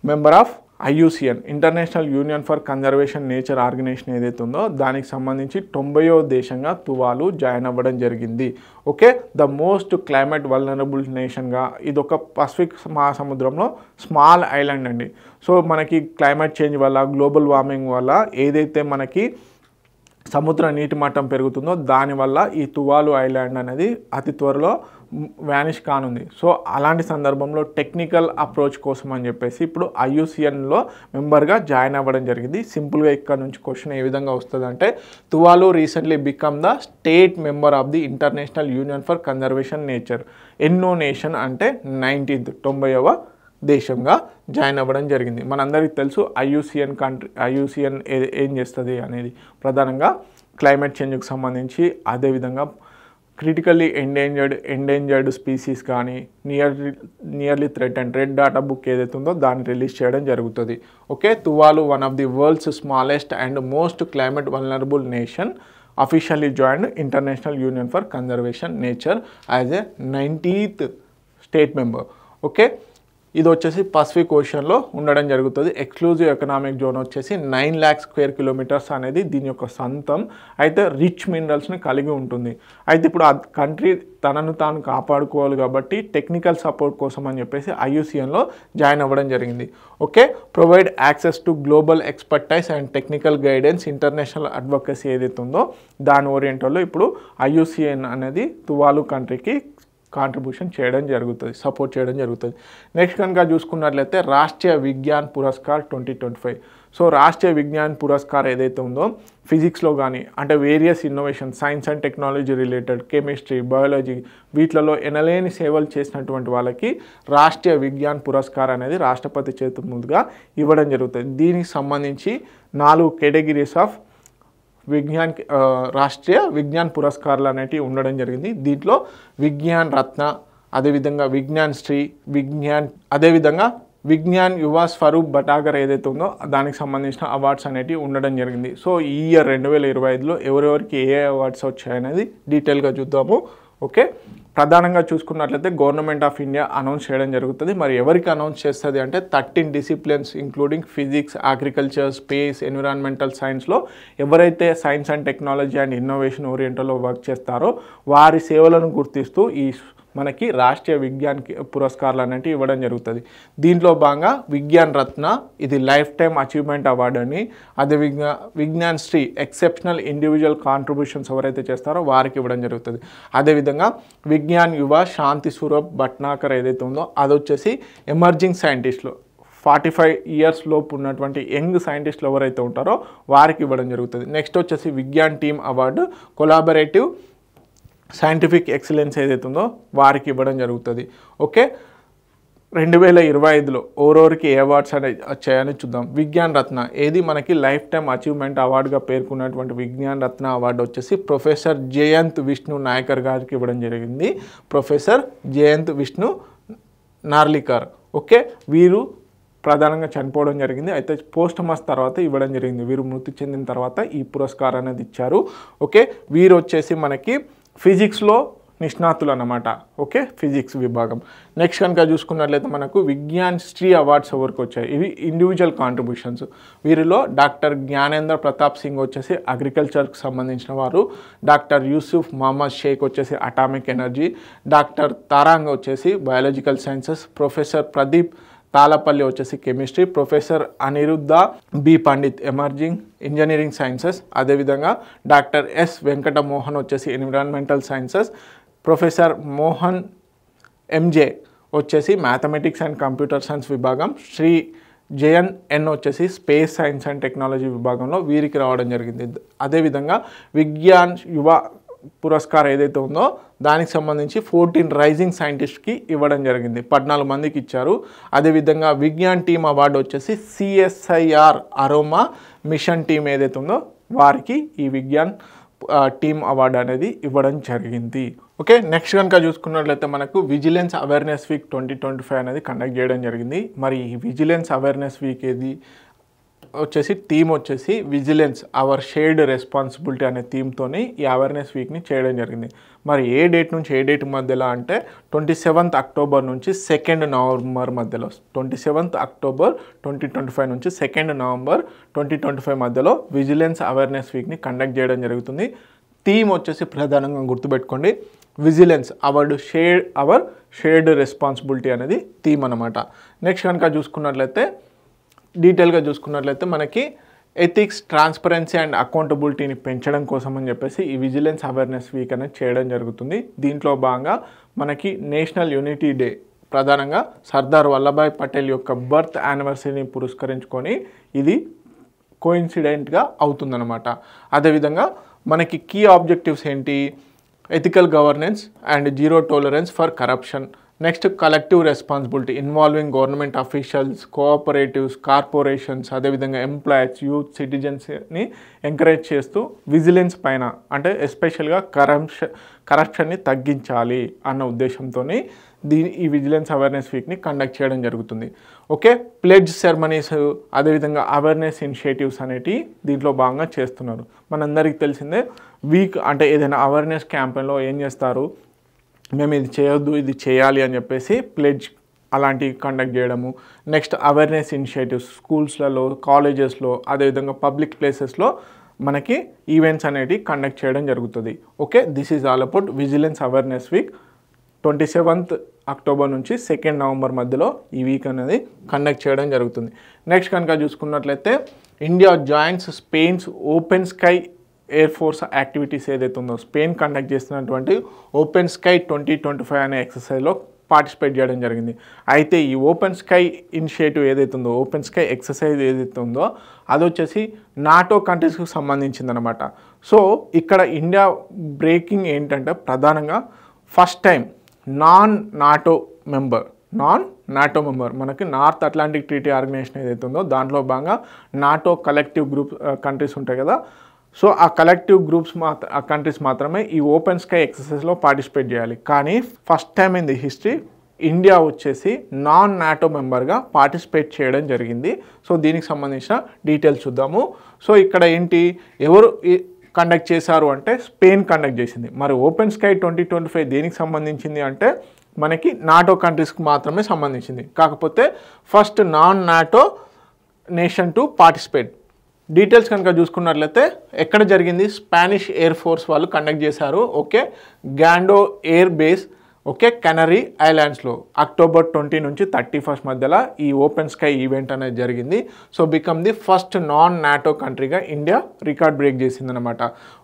member of IUCN, international union for conservation nature organisation ఏదైతే ఉందో దానికి సంబంధించి 90వ దేశంగా తువాలు జాయిన్ అవ్వడం జరిగింది. Okay, the most climate vulnerable నేషన్గా ఇదొక పసిఫిక్ మహాసముద్రంలో స్మాల్ ఐలాండ్ అండి. సో మనకి క్లైమేట్ చేంజ్ వల్ల, గ్లోబల్ వార్మింగ్ వల్ల ఏదైతే మనకి సముద్ర నీటి మట్టం పెరుగుతుందో దానివల్ల ఈ తువాలు ఐలాండ్ అనేది అతి త్వరలో వ్యానిష్ కానుంది. సో అలాంటి సందర్భంలో టెక్నికల్ అప్రోచ్ కోసం అని చెప్పేసి ఇప్పుడు IUCNలో మెంబర్గా జాయిన్ అవ్వడం జరిగింది. సింపుల్గా ఇక్కడ నుంచి క్వశ్చన్ ఏ విధంగా వస్తుంది అంటే Tuvalu recently become the state member of the international union for conservation nature. ఎన్నో నేషన్ అంటే 90వ దేశంగా జాయిన్ అవ్వడం జరిగింది. మనందరికీ తెలుసు IUCN ఏం చేస్తుంది అనేది ప్రధానంగా క్లైమేట్ చేంజ్కి సంబంధించి, అదేవిధంగా క్రిటికల్లీ ఎండేంజర్డ్ స్పీసీస్ కానీ nearly threatened red data book ఏదైతే ఉందో దాన్ని రిలీజ్ చేయడం జరుగుతుంది. Okay, Tuvalu one of the world's smallest and most climate vulnerable nation officially joined international union for conservation nature as a 90th state member. Okay, ఇది వచ్చేసి Pacific ఓషన్లో ఉండడం జరుగుతుంది. Exclusive economic zone వచ్చేసి 9 lakh స్క్వేర్ కిలోమీటర్స్ అనేది దీని యొక్క సొంతం. అయితే రిచ్ మినరల్స్ని కలిగి ఉంటుంది. అయితే ఇప్పుడు ఆ కంట్రీ తనను తాను కాపాడుకోవాలి కాబట్టి టెక్నికల్ సపోర్ట్ కోసం అని చెప్పేసి IUCNలో జాయిన్ అవ్వడం జరిగింది. Okay, provide access to global expertise and technical guidance, international advocacy ఏదైతే ఉందో దాని ఓరియంటల్లో ఇప్పుడు IUCN అనేది తువాలు కంట్రీకి కాంట్రిబ్యూషన్ చేయడం జరుగుతుంది, సపోర్ట్ చేయడం జరుగుతుంది. నెక్స్ట్ కనుక చూసుకున్నట్లయితే రాష్ట్రీయ విజ్ఞాన్ పురస్కార్ 2025. సో రాష్ట్రీయ విజ్ఞాన్ పురస్కార్ ఏదైతే ఉందో ఫిజిక్స్లో కానీ అంటే various innovation, science and technology related, chemistry, biology వీటిలలో ఎనలేని సేవలు చేసినటువంటి వాళ్ళకి రాష్ట్రీయ విజ్ఞాన్ పురస్కార్ అనేది రాష్ట్రపతి చేతుల మీదుగా ఇవ్వడం జరుగుతుంది. దీనికి సంబంధించి 4 కేటగిరీస్ ఆఫ్ రాష్ట్రీయ విజ్ఞాన్ పురస్కారాలు అనేటివి ఉండడం జరిగింది. దీంట్లో విజ్ఞాన్ రత్న, అదేవిధంగా విజ్ఞాన్ శ్రీ, అదేవిధంగా విజ్ఞాన్ యువ స్వరూప్ భటాగర్ ఏదైతే ఉందో దానికి సంబంధించిన అవార్డ్స్ అనేటివి ఉండడం జరిగింది. సో ఈ ఇయర్ 2025లో ఎవరెవరికి ఏ అవార్డ్స్ వచ్చాయనేది డీటెయిల్గా చూద్దాము. ఓకే, ప్రధానంగా చూసుకున్నట్లయితే గవర్నమెంట్ ఆఫ్ ఇండియా అనౌన్స్ చేయడం జరుగుతుంది. మరి ఎవరికి అనౌన్స్ చేస్తుంది అంటే 13 disciplines including physics, agriculture, space, environmental సైన్స్లో ఎవరైతే science and technology and innovation ఓరియంటల్లో వర్క్ చేస్తారో వారి సేవలను గుర్తిస్తూ ఈ మనకి రాష్ట్రీయ విజ్ఞాన్ పురస్కారాలు అనేటివి ఇవ్వడం జరుగుతుంది. దీంట్లో భాగంగా విజ్ఞాన్ రత్న ఇది లైఫ్ టైమ్ అచీవ్మెంట్ అవార్డు అని, అదే Vigyan Shri exceptional individual contributions ఎవరైతే చేస్తారో వారికి ఇవ్వడం జరుగుతుంది. అదేవిధంగా విజ్ఞాన్ యువ శాంతి స్వరూప్ భట్నాకర్ ఏదైతే ఉందో అది వచ్చేసి ఎమర్జింగ్ సైంటిస్టులు 45 years లోపు ఉన్నటువంటి యంగ్ సైంటిస్టులు ఎవరైతే ఉంటారో వారికి ఇవ్వడం జరుగుతుంది. నెక్స్ట్ వచ్చేసి Vigyan team award collaborative scientific excellence ఏదైతే ఉందో వారికి ఇవ్వడం జరుగుతుంది. ఓకే, 2025లో ఓరోరికి ఏ అవార్డ్స్ అనేది వచ్చాయని చూద్దాం. విజ్ఞాన్ రత్న ఏది మనకి లైఫ్ టైమ్ అచీవ్మెంట్ అవార్డుగా పేర్కొన్నటువంటి విజ్ఞాన్ రత్న అవార్డు వచ్చేసి ప్రొఫెసర్ జయంత్ విష్ణు నాయకర్ గారికి ఇవ్వడం జరిగింది. ప్రొఫెసర్ జయంత్ విష్ణు నార్లికర్. ఓకే, వీరు ప్రధానంగా చనిపోవడం జరిగింది. అయితే పోస్టమస్ తర్వాత ఇవ్వడం జరిగింది. వీరు మృతి చెందిన తర్వాత ఈ పురస్కారం అనేది ఇచ్చారు. ఓకే, వీరు వచ్చేసి మనకి ఫిజిక్స్లో నిష్ణాతులు అన్నమాట. ఓకే, ఫిజిక్స్ విభాగం. నెక్స్ట్ కనుక చూసుకున్నట్లయితే మనకు విజ్ఞాన్ శ్రీ అవార్డ్స్ ఎవరికి వచ్చాయి. ఇవి ఇండివిజువల్ కాంట్రిబ్యూషన్స్. వీరిలో డాక్టర్ జ్ఞానేంద్ర ప్రతాప్ సింగ్ వచ్చేసి అగ్రికల్చర్కి సంబంధించిన వారు, డాక్టర్ యూసుఫ్ మహమ్మద్ షేక్ వచ్చేసి అటామిక్ ఎనర్జీ, డాక్టర్ తారాంగ్ వచ్చేసి biological sciences, professor Pradeep Thalappil వచ్చేసి chemistry, professor Aniruddha B Pandit emerging engineering sciences, అదేవిధంగా డాక్టర్ ఎస్ వెంకట మోహన్ వచ్చేసి environmental sciences, professor Mohan MJ వచ్చేసి మ్యాథమెటిక్స్ అండ్ కంప్యూటర్ సైన్స్ విభాగం, శ్రీ జయన్ ఎన్ వచ్చేసి స్పేస్ సైన్స్ అండ్ టెక్నాలజీ విభాగంలో వీరికి రావడం జరిగింది. అదేవిధంగా విజ్ఞాన్ యువ పురస్కారం ఏదైతే ఉందో దానికి సంబంధించి 14 రైజింగ్ సైంటిస్ట్కి ఇవ్వడం జరిగింది. 14 మందికి ఇచ్చారు. అదేవిధంగా విజ్ఞాన్ టీమ్ అవార్డు వచ్చేసి CSIR అరోమా మిషన్ టీమ్ ఏదైతే ఉందో వారికి ఈ విజ్ఞాన్ టీమ్ అవార్డు అనేది ఇవ్వడం జరిగింది. ఓకే, నెక్స్ట్ కనుక చూసుకున్నట్లయితే మనకు విజిలెన్స్ అవేర్నెస్ వీక్ 2025 అనేది కండక్ట్ చేయడం జరిగింది. మరి ఈ విజిలెన్స్ అవేర్నెస్ వీక్ ఏది వచ్చేసి థీమ్ వచ్చేసి విజిలెన్స్ అవర్ షేర్డ్ రెస్పాన్సిబిలిటీ అనే థీమ్తోని ఈ అవేర్నెస్ వీక్ని చేయడం జరిగింది. మరి ఏ డేట్ నుంచి ఏ డేట్ మధ్యలో అంటే 27th అక్టోబర్ నుంచి 2nd నవంబర్ మధ్యలో, 27th అక్టోబర్ 2025 నుంచి 2nd నవంబర్ 2025 మధ్యలో విజిలెన్స్ అవేర్నెస్ వీక్ని కండక్ట్ చేయడం జరుగుతుంది. థీమ్ వచ్చేసి ప్రధానంగా గుర్తుపెట్టుకోండి, విజిలెన్స్ అవర్ షేర్డ్ రెస్పాన్సిబిలిటీ అనేది థీమ్ అన్నమాట. నెక్స్ట్ కనుక చూసుకున్నట్లయితే డీటెయిల్గా చూసుకున్నట్లయితే మనకి ఎథిక్స్, ట్రాన్స్పరెన్సీ అండ్ అకౌంటబిలిటీని పెంచడం కోసం అని చెప్పేసి ఈ విజిలెన్స్ అవేర్నెస్ వీక్ అనేది చేయడం జరుగుతుంది. దీంట్లో భాగంగా మనకి నేషనల్ యూనిటీ డే ప్రధానంగా సర్దార్ వల్లభాయ్ పటేల్ యొక్క బర్త్ యానివర్సరీని పురస్కరించుకొని ఇది కోయిన్సిడెంట్గా అవుతుందన్నమాట. అదేవిధంగా మనకి కీ ఆబ్జెక్టివ్స్ ఏంటి, ethical governance and zero tolerance for corruption, next collective responsibility involving government officials, cooperatives, corporations, అదేవిధంగా ఎంప్లాయీస్, యూత్, సిటిజన్స్ని ఎంకరేజ్ చేస్తూ విజిలెన్స్ పైన అంటే ఎస్పెషల్గా కరప్షన్ని తగ్గించాలి అన్న ఉద్దేశంతో ఈ విజిలెన్స్ అవేర్నెస్ వీక్ని కండక్ట్ చేయడం జరుగుతుంది. ఓకే, ప్లెడ్జ్ సెరమనీస్, అదేవిధంగా అవేర్నెస్ ఇనిషియేటివ్స్ అనేటివి దీంట్లో భాగంగా చేస్తున్నారు. మనందరికీ తెలిసిందే వీక్ అంటే ఏదైనా అవేర్నెస్ క్యాంపెయిన్లో ఏం చేస్తారు, మేము ఇది చేయొద్దు ఇది చేయాలి అని చెప్పేసి ప్లెడ్జ్ అలాంటివి కండక్ట్ చేయడము. నెక్స్ట్ అవేర్నెస్ ఇనిషియేటివ్స్ స్కూల్స్లలో, కాలేజెస్లో, అదేవిధంగా పబ్లిక్ ప్లేసెస్లో మనకి ఈవెంట్స్ అనేటివి కండక్ట్ చేయడం జరుగుతుంది. Okay, this is all about vigilance awareness week 27th October నుంచి 2nd నవంబర్ మధ్యలో ఈ వీక్ అనేది కండక్ట్ చేయడం జరుగుతుంది. నెక్స్ట్ కనుక చూసుకున్నట్లయితే India joins Spain's open sky air force activities ఏదైతే ఉందో స్పెయిన్ కండక్ట్ చేస్తున్నటువంటి ఓపెన్ స్కై 2025 అనే ఎక్సర్సైజ్లో పార్టిసిపేట్ చేయడం జరిగింది. అయితే ఈ ఓపెన్ స్కై ఇనిషియేటివ్ ఏదైతే ఉందో, ఓపెన్ స్కై ఎక్సర్సైజ్ ఏదైతే ఉందో అది వచ్చేసి నాటో కంట్రీస్కి సంబంధించిందనమాట. సో ఇక్కడ ఇండియా బ్రేకింగ్ ఏంటంటే ప్రధానంగా first time non NATO member మనకి నార్త్ అట్లాంటిక్ ట్రీటీ ఆర్గనైజేషన్ ఏదైతే ఉందో దాంట్లో భాగంగా నాటో కలెక్టివ్ గ్రూప్ కంట్రీస్ ఉంటాయి కదా, సో ఆ కలెక్టివ్ గ్రూప్స్ కంట్రీస్ మాత్రమే ఈ ఓపెన్ స్కై ఎక్సర్సైజ్లో పార్టిసిపేట్ చేయాలి. కానీ first time in the history India వచ్చేసి నాన్ నాటో మెంబర్గా పార్టిసిపేట్ చేయడం జరిగింది. సో దీనికి సంబంధించిన డీటెయిల్స్ చూద్దాము. సో ఇక్కడ ఏంటి, ఎవరు కండక్ట్ చేశారు అంటే స్పెయిన్ కండక్ట్ చేసింది. మరి ఓపెన్ స్కై 2025 దేనికి సంబంధించింది అంటే మనకి నాటో కంట్రీస్కి మాత్రమే సంబంధించింది. కాకపోతే first non NATO nation to participate. Details కనుక చూసుకున్నట్లయితే ఎక్కడ జరిగింది, స్పానిష్ ఎయిర్ ఫోర్స్ వాళ్ళు కండక్ట్ చేశారు. Okay, Gando air base okay Canary ఐలాండ్స్లో అక్టోబర్ 20 నుంచి 31 మధ్యలో ఈ ఓపెన్ స్కై ఈవెంట్ అనేది జరిగింది. So become the first non NATO కంట్రీగా ఇండియా రికార్డ్ బ్రేక్ చేసిందనమాట.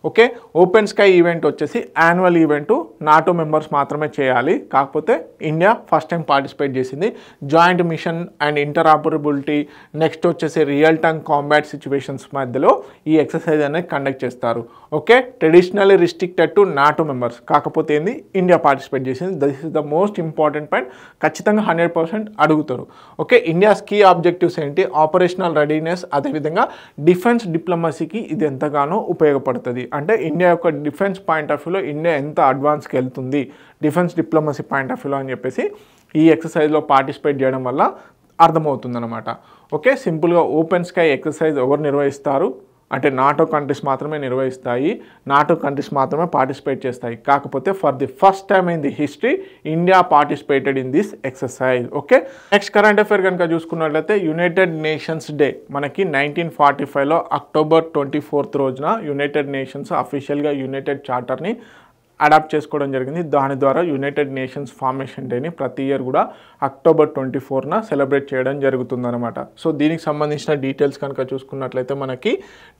ఓకే, ఓపెన్ స్కై ఈవెంట్ వచ్చేసి యాన్యువల్ ఈవెంట్, నాటో మెంబర్స్ మాత్రమే చేయాలి. కాకపోతే ఇండియా ఫస్ట్ టైం పార్టిసిపేట్ చేసింది. Joint mission and interoperability, next వచ్చేసి రియల్ టైమ్ కాంబాట్ సిచ్యువేషన్స్ మధ్యలో ఈ ఎక్సర్సైజ్ అనేది కండక్ట్ చేస్తారు. Okay, traditionally restricted to NATO members, కాకపోతే ఏంది ఇండియా పార్టిసిపేట్ చేసింది. This is the most important point, ఖచ్చితంగా 100% అడుగుతారు. ఓకే, ఇండియాస్ కీ ఆబ్జెక్టివ్స్ ఏంటి, ఆపరేషనల్ రెడీనెస్, అదేవిధంగా డిఫెన్స్ డిప్లొమసీకి ఇది ఎంతగానో ఉపయోగపడుతుంది. అంటే ఇండియా యొక్క డిఫెన్స్ పాయింట్ ఆఫ్ వ్యూలో ఇండియా ఎంత అడ్వాన్స్కి వెళ్తుంది డిఫెన్స్ డిప్లొమసీ పాయింట్ ఆఫ్ వ్యూలో అని చెప్పేసి ఈ ఎక్సర్సైజ్లో పార్టిసిపేట్ చేయడం వల్ల అర్థమవుతుందన్నమాట. ఓకే, సింపుల్గా ఓపెన్ స్కై ఎక్సర్సైజ్ ఎవరు నిర్వహిస్తారు అంటే నాటో కంట్రీస్ మాత్రమే నిర్వహిస్తాయి, నాటో కంట్రీస్ మాత్రమే పార్టిసిపేట్ చేస్తాయి. కాకపోతే for the first time in the history India participated in this exercise. Okay, next current affair కనుక చూసుకున్నట్లయితే యునైటెడ్ నేషన్స్ డే మనకి 1945లో అక్టోబర్ 24 రోజున యునైటెడ్ నేషన్స్ అఫీషియల్గా యునైటెడ్ చార్టర్ని అడాప్ట్ చేసుకోవడం జరిగింది. దాని ద్వారా యునైటెడ్ నేషన్స్ ఫార్మేషన్ డేని ప్రతి ఇయర్ కూడా అక్టోబర్ 24న సెలబ్రేట్ చేయడం జరుగుతుందన్నమాట. సో దీనికి సంబంధించిన డీటెయిల్స్ కనుక చూసుకున్నట్లయితే మనకి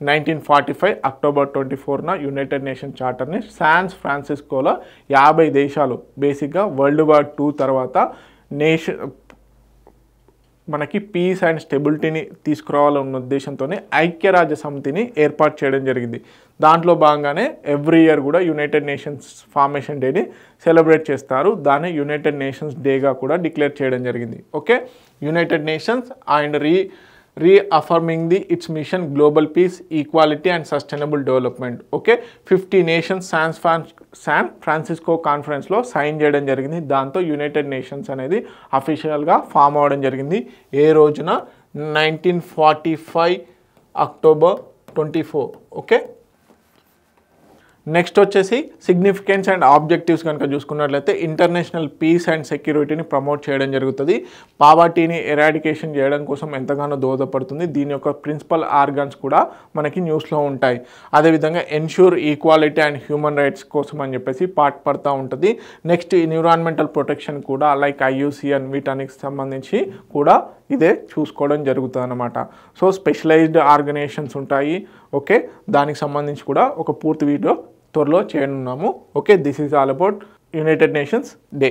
1945 అక్టోబర్ 24న యునైటెడ్ నేషన్ చార్టర్ని శాన్ ఫ్రాన్సిస్కోలో 50 దేశాలు బేసిక్గా వరల్డ్ వార్ II తర్వాత మనకి పీస్ అండ్ స్టెబిలిటీని తీసుకురావాలన్న ఉద్దేశంతోనే ఐక్యరాజ్య సమితిని ఏర్పాటు చేయడం జరిగింది. దాంట్లో భాగంగానే ఎవ్రీ ఇయర్ కూడా యునైటెడ్ నేషన్స్ ఫార్మేషన్ డేని సెలబ్రేట్ చేస్తారు. దాన్ని యునైటెడ్ నేషన్స్ డేగా కూడా డిక్లేర్ చేయడం జరిగింది. Okay, united nations and reaffirming its mission global peace, equality and sustainable development. Okay, 50 nations San Francisco కాన్ఫరెన్స్లో సైన్ చేయడం జరిగింది. దాంతో యునైటెడ్ నేషన్స్ అనేది అఫీషియల్గా ఫామ్ అవ్వడం జరిగింది. ఏ రోజున 1945 అక్టోబర్ 24. ఓకే, నెక్స్ట్ వచ్చేసి సిగ్నిఫికెన్స్ అండ్ ఆబ్జెక్టివ్స్ కనుక చూసుకున్నట్లయితే ఇంటర్నేషనల్ పీస్ అండ్ సెక్యూరిటీని ప్రమోట్ చేయడం జరుగుతుంది. పావర్టీని ఎరాడికేషన్ చేయడం కోసం ఎంతగానో దోహదపడుతుంది. దీని యొక్క ప్రిన్సిపల్ ఆర్గన్స్ కూడా మనకి న్యూస్లో ఉంటాయి. అదేవిధంగా ensure equality and human rights కోసం అని చెప్పేసి పడుతూ ఉంటుంది. నెక్స్ట్ ఎన్విరాన్మెంటల్ ప్రొటెక్షన్ కూడా లైక్ IUCN వీటానికి సంబంధించి కూడా ఇదే చూసుకోవడం జరుగుతుంది అన్నమాట. సో స్పెషలైజ్డ్ ఆర్గనైజేషన్స్ ఉంటాయి. ఓకే, దానికి సంబంధించి కూడా ఒక పూర్తి వీడియో త్వరలో చేయనున్నాము. Okay, this is all about united nations day.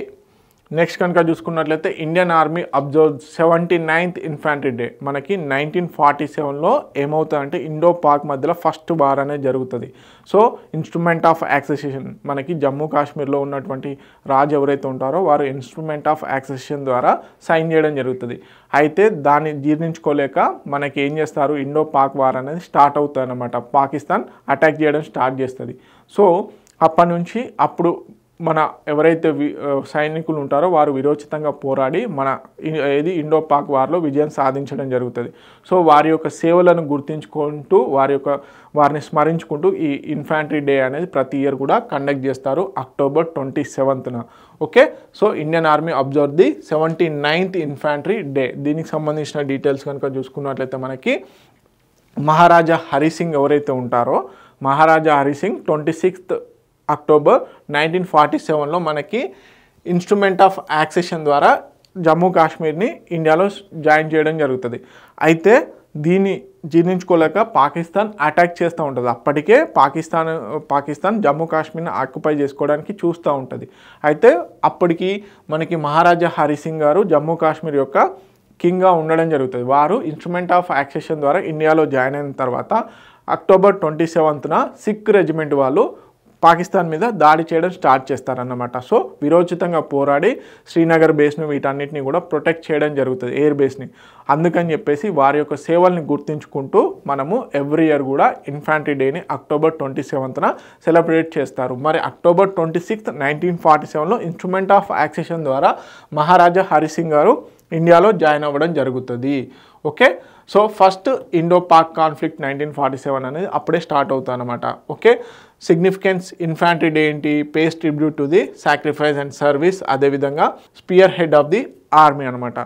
Next కనుక చూసుకున్నట్లయితే Indian army observe 79th infantry day. మనకి 1947లో ఏమవుతుందంటే ఇండో పాక్ మధ్యలో ఫస్ట్ వార్ అనేది జరుగుతుంది. సో ఇన్స్ట్రుమెంట్ ఆఫ్ యాక్సెషన్ మనకి జమ్మూ కాశ్మీర్లో ఉన్నటువంటి రాజు ఎవరైతే ఉంటారో వారు ఇన్స్ట్రుమెంట్ ఆఫ్ యాక్సెషన్ ద్వారా సైన్ చేయడం జరుగుతుంది. అయితే దాన్ని జీర్ణించుకోలేక మనకి ఏం చేస్తారు, ఇండో పాక్ వార్ అనేది స్టార్ట్ అవుతుంది అన్నమాట. పాకిస్తాన్ అటాక్ చేయడం స్టార్ట్ చేస్తుంది. సో అప్పటి నుంచి అప్పుడు మన ఎవరైతే సైనికులు ఉంటారో వారు విరోచితంగా పోరాడి ఇండో పాక్ వార్లో విజయం సాధించడం జరుగుతుంది. సో వారి యొక్క సేవలను గుర్తించుకుంటూ వారిని స్మరించుకుంటూ ఈ ఇన్ఫాంట్రీ డే అనేది ప్రతి ఇయర్ కూడా కండక్ట్ చేస్తారు అక్టోబర్ 27న. Okay, so Indian army observe the 79th infantry day. దీనికి సంబంధించిన డీటెయిల్స్ కనుక చూసుకున్నట్లయితే మనకి మహారాజా హరిసింగ్ ఎవరైతే ఉంటారో మహారాజా హరిసింగ్ 26th అక్టోబర్ 1947లో మనకి ఇన్స్ట్రుమెంట్ ఆఫ్ యాక్సెషన్ ద్వారా జమ్మూ కాశ్మీర్ని ఇండియాలో జాయిన్ చేయడం జరుగుతుంది. అయితే దీన్ని జీర్ణించుకోలేక పాకిస్తాన్ అటాక్ చేస్తూ ఉంటుంది. అప్పటికే పాకిస్తాన్ జమ్మూ కాశ్మీర్ని ఆక్యుపై చేసుకోవడానికి చూస్తూ ఉంటుంది. అయితే అప్పటికి మనకి మహారాజా హరిసింగ్ గారు జమ్మూ కాశ్మీర్ యొక్క కింగ్గా ఉండడం జరుగుతుంది. వారు ఇన్స్ట్రుమెంట్ ఆఫ్ యాక్సెషన్ ద్వారా ఇండియాలో జాయిన్ అయిన తర్వాత అక్టోబర్ 27న సిక్ రెజిమెంట్ వాళ్ళు పాకిస్తాన్ మీద దాడి చేయడం స్టార్ట్ చేస్తారన్నమాట. సో విరోచితంగా పోరాడి శ్రీనగర్ బేస్ను వీటన్నిటిని కూడా ప్రొటెక్ట్ చేయడం జరుగుతుంది, ఎయిర్ బేస్ని. అందుకని చెప్పేసి వారి యొక్క సేవల్ని గుర్తించుకుంటూ మనము ఎవ్రీ ఇయర్ కూడా ఇన్ఫాంట్రీ డేని అక్టోబర్ 27న సెలబ్రేట్ చేస్తారు. మరి అక్టోబర్ 26th 1947లో ఇన్స్ట్రుమెంట్ ఆఫ్ యాక్సెషన్ ద్వారా మహారాజా హరిసింగ్ గారు ఇండియాలో జాయిన్ అవ్వడం జరుగుతుంది. Okay, so first Indo Pak conflict 1947 అనేది అప్పుడే స్టార్ట్ అవుతుంది అనమాట. ఓకే, సిగ్నిఫికెన్స్ ఇన్ఫాంట్రీ డే ఏంటి, pays tribute to the sacrifice and service, అదేవిధంగా spearhead of the army అనమాట.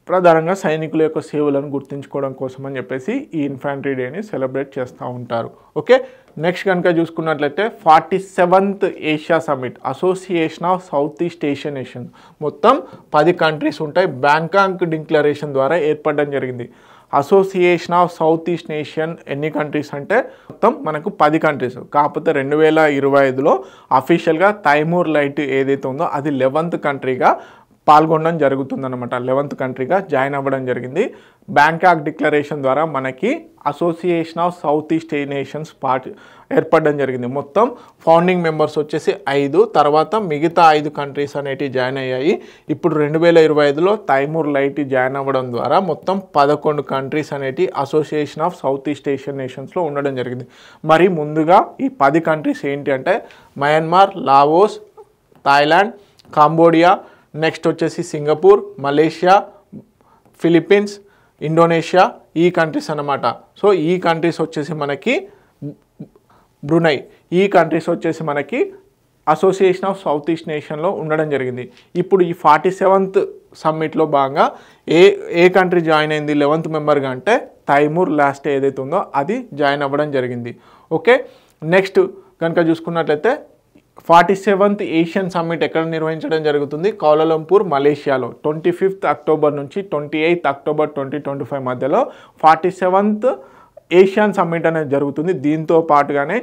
ప్రధానంగా సైనికుల యొక్క సేవలను గుర్తించుకోవడం కోసం అని చెప్పేసి ఈ ఇన్ఫాంట్రీ డేని సెలబ్రేట్ చేస్తూ ఉంటారు. ఓకే, నెక్స్ట్ కనుక చూసుకున్నట్లయితే 47th Asia summit, association of south east Asian nations. మొత్తం 10 కంట్రీస్ ఉంటాయి. బ్యాంకాక్ డిక్లరేషన్ ద్వారా ఏర్పడడం జరిగింది. Association of south east Asian ఎన్ని కంట్రీస్ అంటే మొత్తం మనకు 10 కంట్రీస్. కాకపోతే 2025లో అఫీషియల్గా తైమూర్ లైట్ ఏదైతే ఉందో అది 11th కంట్రీగా పాల్గొనడం జరుగుతుందన్నమాట. 11th కంట్రీగా జాయిన్ అవ్వడం జరిగింది. బ్యాంకాక్ డిక్లరేషన్ ద్వారా మనకి association of south east nations ఏర్పడడం జరిగింది. మొత్తం ఫౌండింగ్ మెంబర్స్ వచ్చేసి 5, తర్వాత మిగతా 5 కంట్రీస్ అనేటివి జాయిన్ అయ్యాయి. ఇప్పుడు 2025లో తైమూర్ లైట్ జాయిన్ అవ్వడం ద్వారా మొత్తం 11 కంట్రీస్ అనేటివి association of south east Asian నేషన్స్లో ఉండడం జరిగింది. మరి ముందుగా ఈ 10 కంట్రీస్ ఏంటి అంటే Myanmar, Laos, Thailand, Cambodia, next వచ్చేసి సింగపూర్, మలేషియా, ఫిలిప్పీన్స్, ఇండోనేషియా ఈ కంట్రీస్ అన్నమాట. సో ఈ కంట్రీస్ వచ్చేసి మనకి బ్రునై, ఈ కంట్రీస్ వచ్చేసి మనకి అసోసియేషన్ ఆఫ్ సౌత్ ఈస్ట్ నేషన్లో ఉండడం జరిగింది. ఇప్పుడు ఈ 47th సమ్మిట్లో భాగంగా ఏ కంట్రీ జాయిన్ అయింది 11th మెంబర్గా అంటే తైమూర్ లెస్టే ఏదైతే ఉందో అది జాయిన్ అవ్వడం జరిగింది. ఓకే, నెక్స్ట్ కనుక చూసుకున్నట్లయితే 47th ఏషియన్ సమ్మిట్ ఎక్కడ నిర్వహించడం జరుగుతుంది? కౌలాలంపూర్, మలేషియాలో 25th అక్టోబర్ నుంచి 28th అక్టోబర్ 2025 మధ్యలో 47th ఏషియన్ సమ్మిట్ అనేది జరుగుతుంది. దీంతో పాటుగానే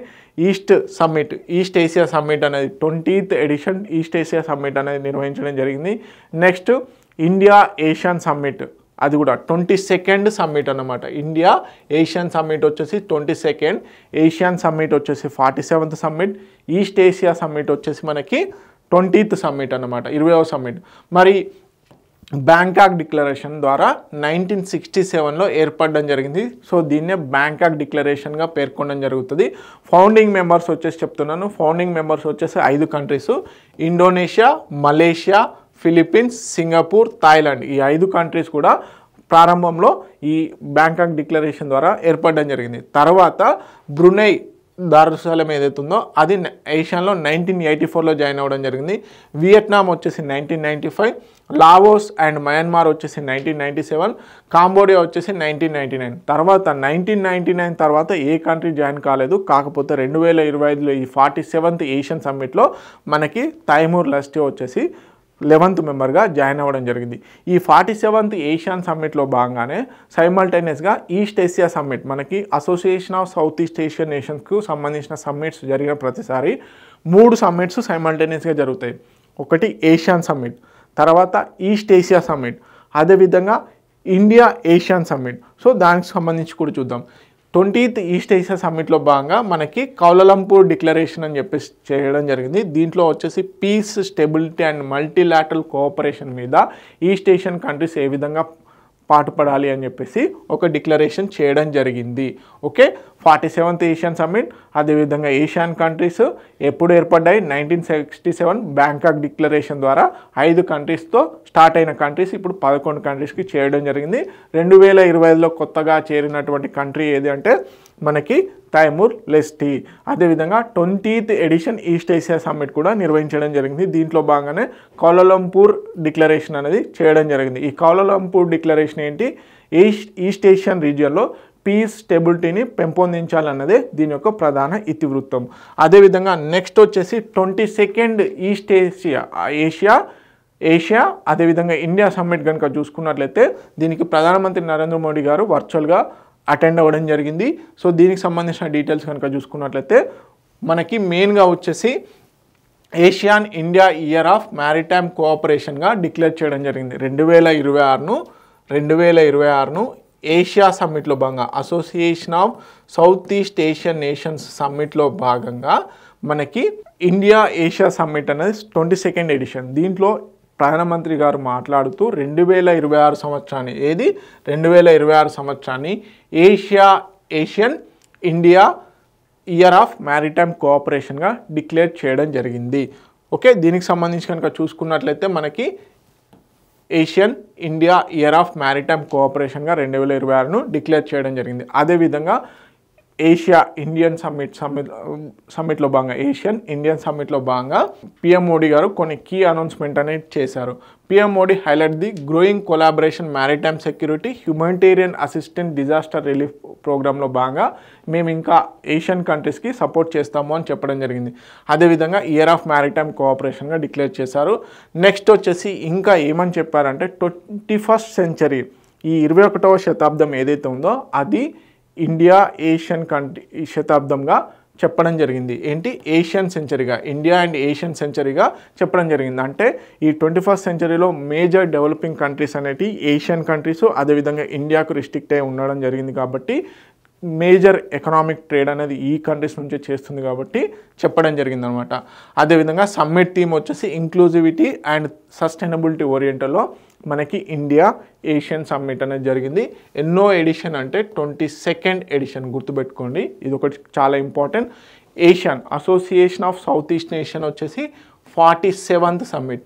ఈస్ట్ ఏషియా సమ్మిట్ అనేది 20th edition east Asia summit అనేది నిర్వహించడం జరిగింది. నెక్స్ట్ ఇండియా ఏషియన్ సమ్మిట్, అది కూడా 22nd సమ్మిట్ అన్నమాట. ఇండియా ఏషియన్ సమ్మిట్ వచ్చేసి 22nd, ఏషియన్ సమ్మిట్ వచ్చేసి 47th summit, east Asia summit వచ్చేసి మనకి 20th సమ్మిట్ అన్నమాట, 20వ సమ్మిట్. మరి బ్యాంకాక్ డిక్లరేషన్ ద్వారా 1967లో ఏర్పడడం జరిగింది. సో దీన్నే బ్యాంకాక్ డిక్లరేషన్గా పేర్కొనడం జరుగుతుంది. ఫౌండింగ్ మెంబర్స్ వచ్చేసి చెప్తున్నాను, ఫౌండింగ్ మెంబర్స్ వచ్చేసి 5 countries: Indonesia, Malaysia, Philippines, Singapore, Thailand. ఈ 5 కంట్రీస్ కూడా ప్రారంభంలో ఈ బ్యాంకాక్ డిక్లరేషన్ ద్వారా ఏర్పడడం జరిగింది. తర్వాత బ్రునై దారుసలం ఏదైతే ఉందో అది ఏషియాలో 1984లో జాయిన్ అవ్వడం జరిగింది. వియట్నాం వచ్చేసి 1995, లావోస్ అండ్ మయన్మార్ వచ్చేసి 1997, కాంబోడియా వచ్చేసి 1999. తర్వాత 1999 తర్వాత ఏ కంట్రీ జాయిన్ కాలేదు. కాకపోతే 2025లో ఈ 47th ఏషియన్ సమ్మిట్లో మనకి తైమూర్ లెస్టే వచ్చేసి 11th మెంబర్గా జాయిన్ అవ్వడం జరిగింది. ఈ 47th ఏషియన్ సమ్మిట్లో భాగంగానే సైమల్టేనియస్గా ఈస్ట్ ఏషియా సమ్మిట్, మనకి association of south east Asian నేషన్స్కు సంబంధించిన సమ్మిట్స్ జరిగిన ప్రతిసారి 3 సమ్మిట్స్ సైమల్టేనియస్గా జరుగుతాయి. ఒకటి ఏషియన్ సమ్మిట్, తర్వాత ఈస్ట్ ఏషియా సమ్మిట్, అదేవిధంగా ఇండియా ఏషియన్ సమ్మిట్. సో దానికి సంబంధించి కూడా చూద్దాం. 20th ఈస్ట్ ఏషియా సమ్మిట్లో భాగంగా మనకి కౌలాలంపూర్ డిక్లరేషన్ అని చెప్పేసి చేయడం జరిగింది. దీంట్లో వచ్చేసి peace, stability and multilateral cooperation మీద ఈస్ట్ ఏషియన్ కంట్రీస్ ఏ విధంగా పాటుపడాలి అని చెప్పేసి ఒక డిక్లరేషన్ చేయడం జరిగింది. ఓకే, 47th ఏషియన్ సమ్మిట్, అదేవిధంగా ఏషియన్ కంట్రీస్ ఎప్పుడు ఏర్పడ్డాయి? 1967 బ్యాంకాక్ డిక్లరేషన్ ద్వారా 5 కంట్రీస్తో స్టార్ట్ అయిన కంట్రీస్ ఇప్పుడు 11 కంట్రీస్కి చేయడం జరిగింది. 2025లో కొత్తగా చేరినటువంటి కంట్రీ ఏది అంటే మనకి తైమూర్ లెస్టే. అదేవిధంగా 20th edition east Asia summit కూడా నిర్వహించడం జరిగింది. దీంట్లో భాగంగానే కౌలాలంపూర్ డిక్లరేషన్ అనేది చేయడం జరిగింది. ఈ కౌలాలంపూర్ డిక్లరేషన్ ఏంటి? ఈస్ట్ ఏషియన్ రీజియన్లో పీస్, స్టెబిలిటీని పెంపొందించాలన్నదే దీని యొక్క ప్రధాన ఇతివృత్తం. అదేవిధంగా నెక్స్ట్ వచ్చేసి 22nd ఈస్ట్ ఏషియా అదేవిధంగా ఇండియా సమ్మిట్ కనుక చూసుకున్నట్లయితే దీనికి ప్రధానమంత్రి నరేంద్ర మోడీ గారు వర్చువల్గా అటెండ్ అవ్వడం జరిగింది. సో దీనికి సంబంధించిన డీటెయిల్స్ కనుక చూసుకున్నట్లయితే మనకి మెయిన్గా వచ్చేసి ASEAN India year of maritime కోఆపరేషన్గా డిక్లేర్ చేయడం జరిగింది. 2026ను ఏషియా సమ్మిట్లో భాగంగా association of south east Asian nations సమ్మిట్లో భాగంగా మనకి ఇండియా ఏషియా సమ్మిట్ అనేది 22nd ఎడిషన్. దీంట్లో ప్రధానమంత్రి గారు మాట్లాడుతూ 2026 సంవత్సరాన్ని 2026 సంవత్సరాన్ని ASEAN India year of maritime కోఆపరేషన్గా డిక్లేర్ చేయడం జరిగింది. ఓకే, దీనికి సంబంధించి కనుక చూసుకున్నట్లయితే మనకి ASEAN India year of maritime కోఆపరేషన్గా 2026ను డిక్లేర్ చేయడం జరిగింది. అదేవిధంగా ఏషియా ఇండియన్ సమ్మిట్లో భాగంగా ఏషియన్ ఇండియన్ సమ్మిట్లో భాగంగా పిఎం మోడీ గారు కొన్ని కీ అనౌన్స్మెంట్ అనేది చేశారు. PM Modi highlight the growing collaboration maritime security humanitarian assistant disaster relief ప్రోగ్రాంలో భాగంగా మేము ఇంకా ఏషియన్ కంట్రీస్కి సపోర్ట్ చేస్తాము అని చెప్పడం జరిగింది. అదేవిధంగా ఇయర్ ఆఫ్ మ్యారిటైమ్ కోఆపరేషన్గా డిక్లేర్ చేశారు. నెక్స్ట్ వచ్చేసి ఇంకా ఏమని చెప్పారంటే 21st సెంచరీ, ఈ 21వ శతాబ్దం ఏదైతే ఉందో అది ఇండియా ఏషియన్ శతాబ్దంగా చెప్పడం జరిగింది. ఏంటి? ఏషియన్ సెంచరీగా, ఇండియా అండ్ ఏషియన్ సెంచరీగా చెప్పడం జరిగింది. అంటే ఈ 21st సెంచరీలో మేజర్ డెవలపింగ్ కంట్రీస్ అనేవి ఏషియన్ కంట్రీస్, అదేవిధంగా ఇండియాకు రిస్ట్రిక్ట్ అయి ఉండడం జరిగింది. కాబట్టి మేజర్ ఎకనామిక్ ట్రేడ్ అనేది ఈ కంట్రీస్ నుంచే చేస్తుంది కాబట్టి చెప్పడం జరిగింది అనమాట. అదేవిధంగా సమ్మిట్ థీమ్ వచ్చేసి ఇంక్లూజివిటీ అండ్ సస్టైనబిలిటీ ఓరియంటల్లో మనకి ఇండియా ఏషియన్ సమ్మిట్ అనేది జరిగింది. ఎన్నో ఎడిషన్ అంటే 22nd ఎడిషన్, గుర్తుపెట్టుకోండి, ఇది ఒకటి చాలా important. Asian association of south east nation వచ్చేసి 47th summit.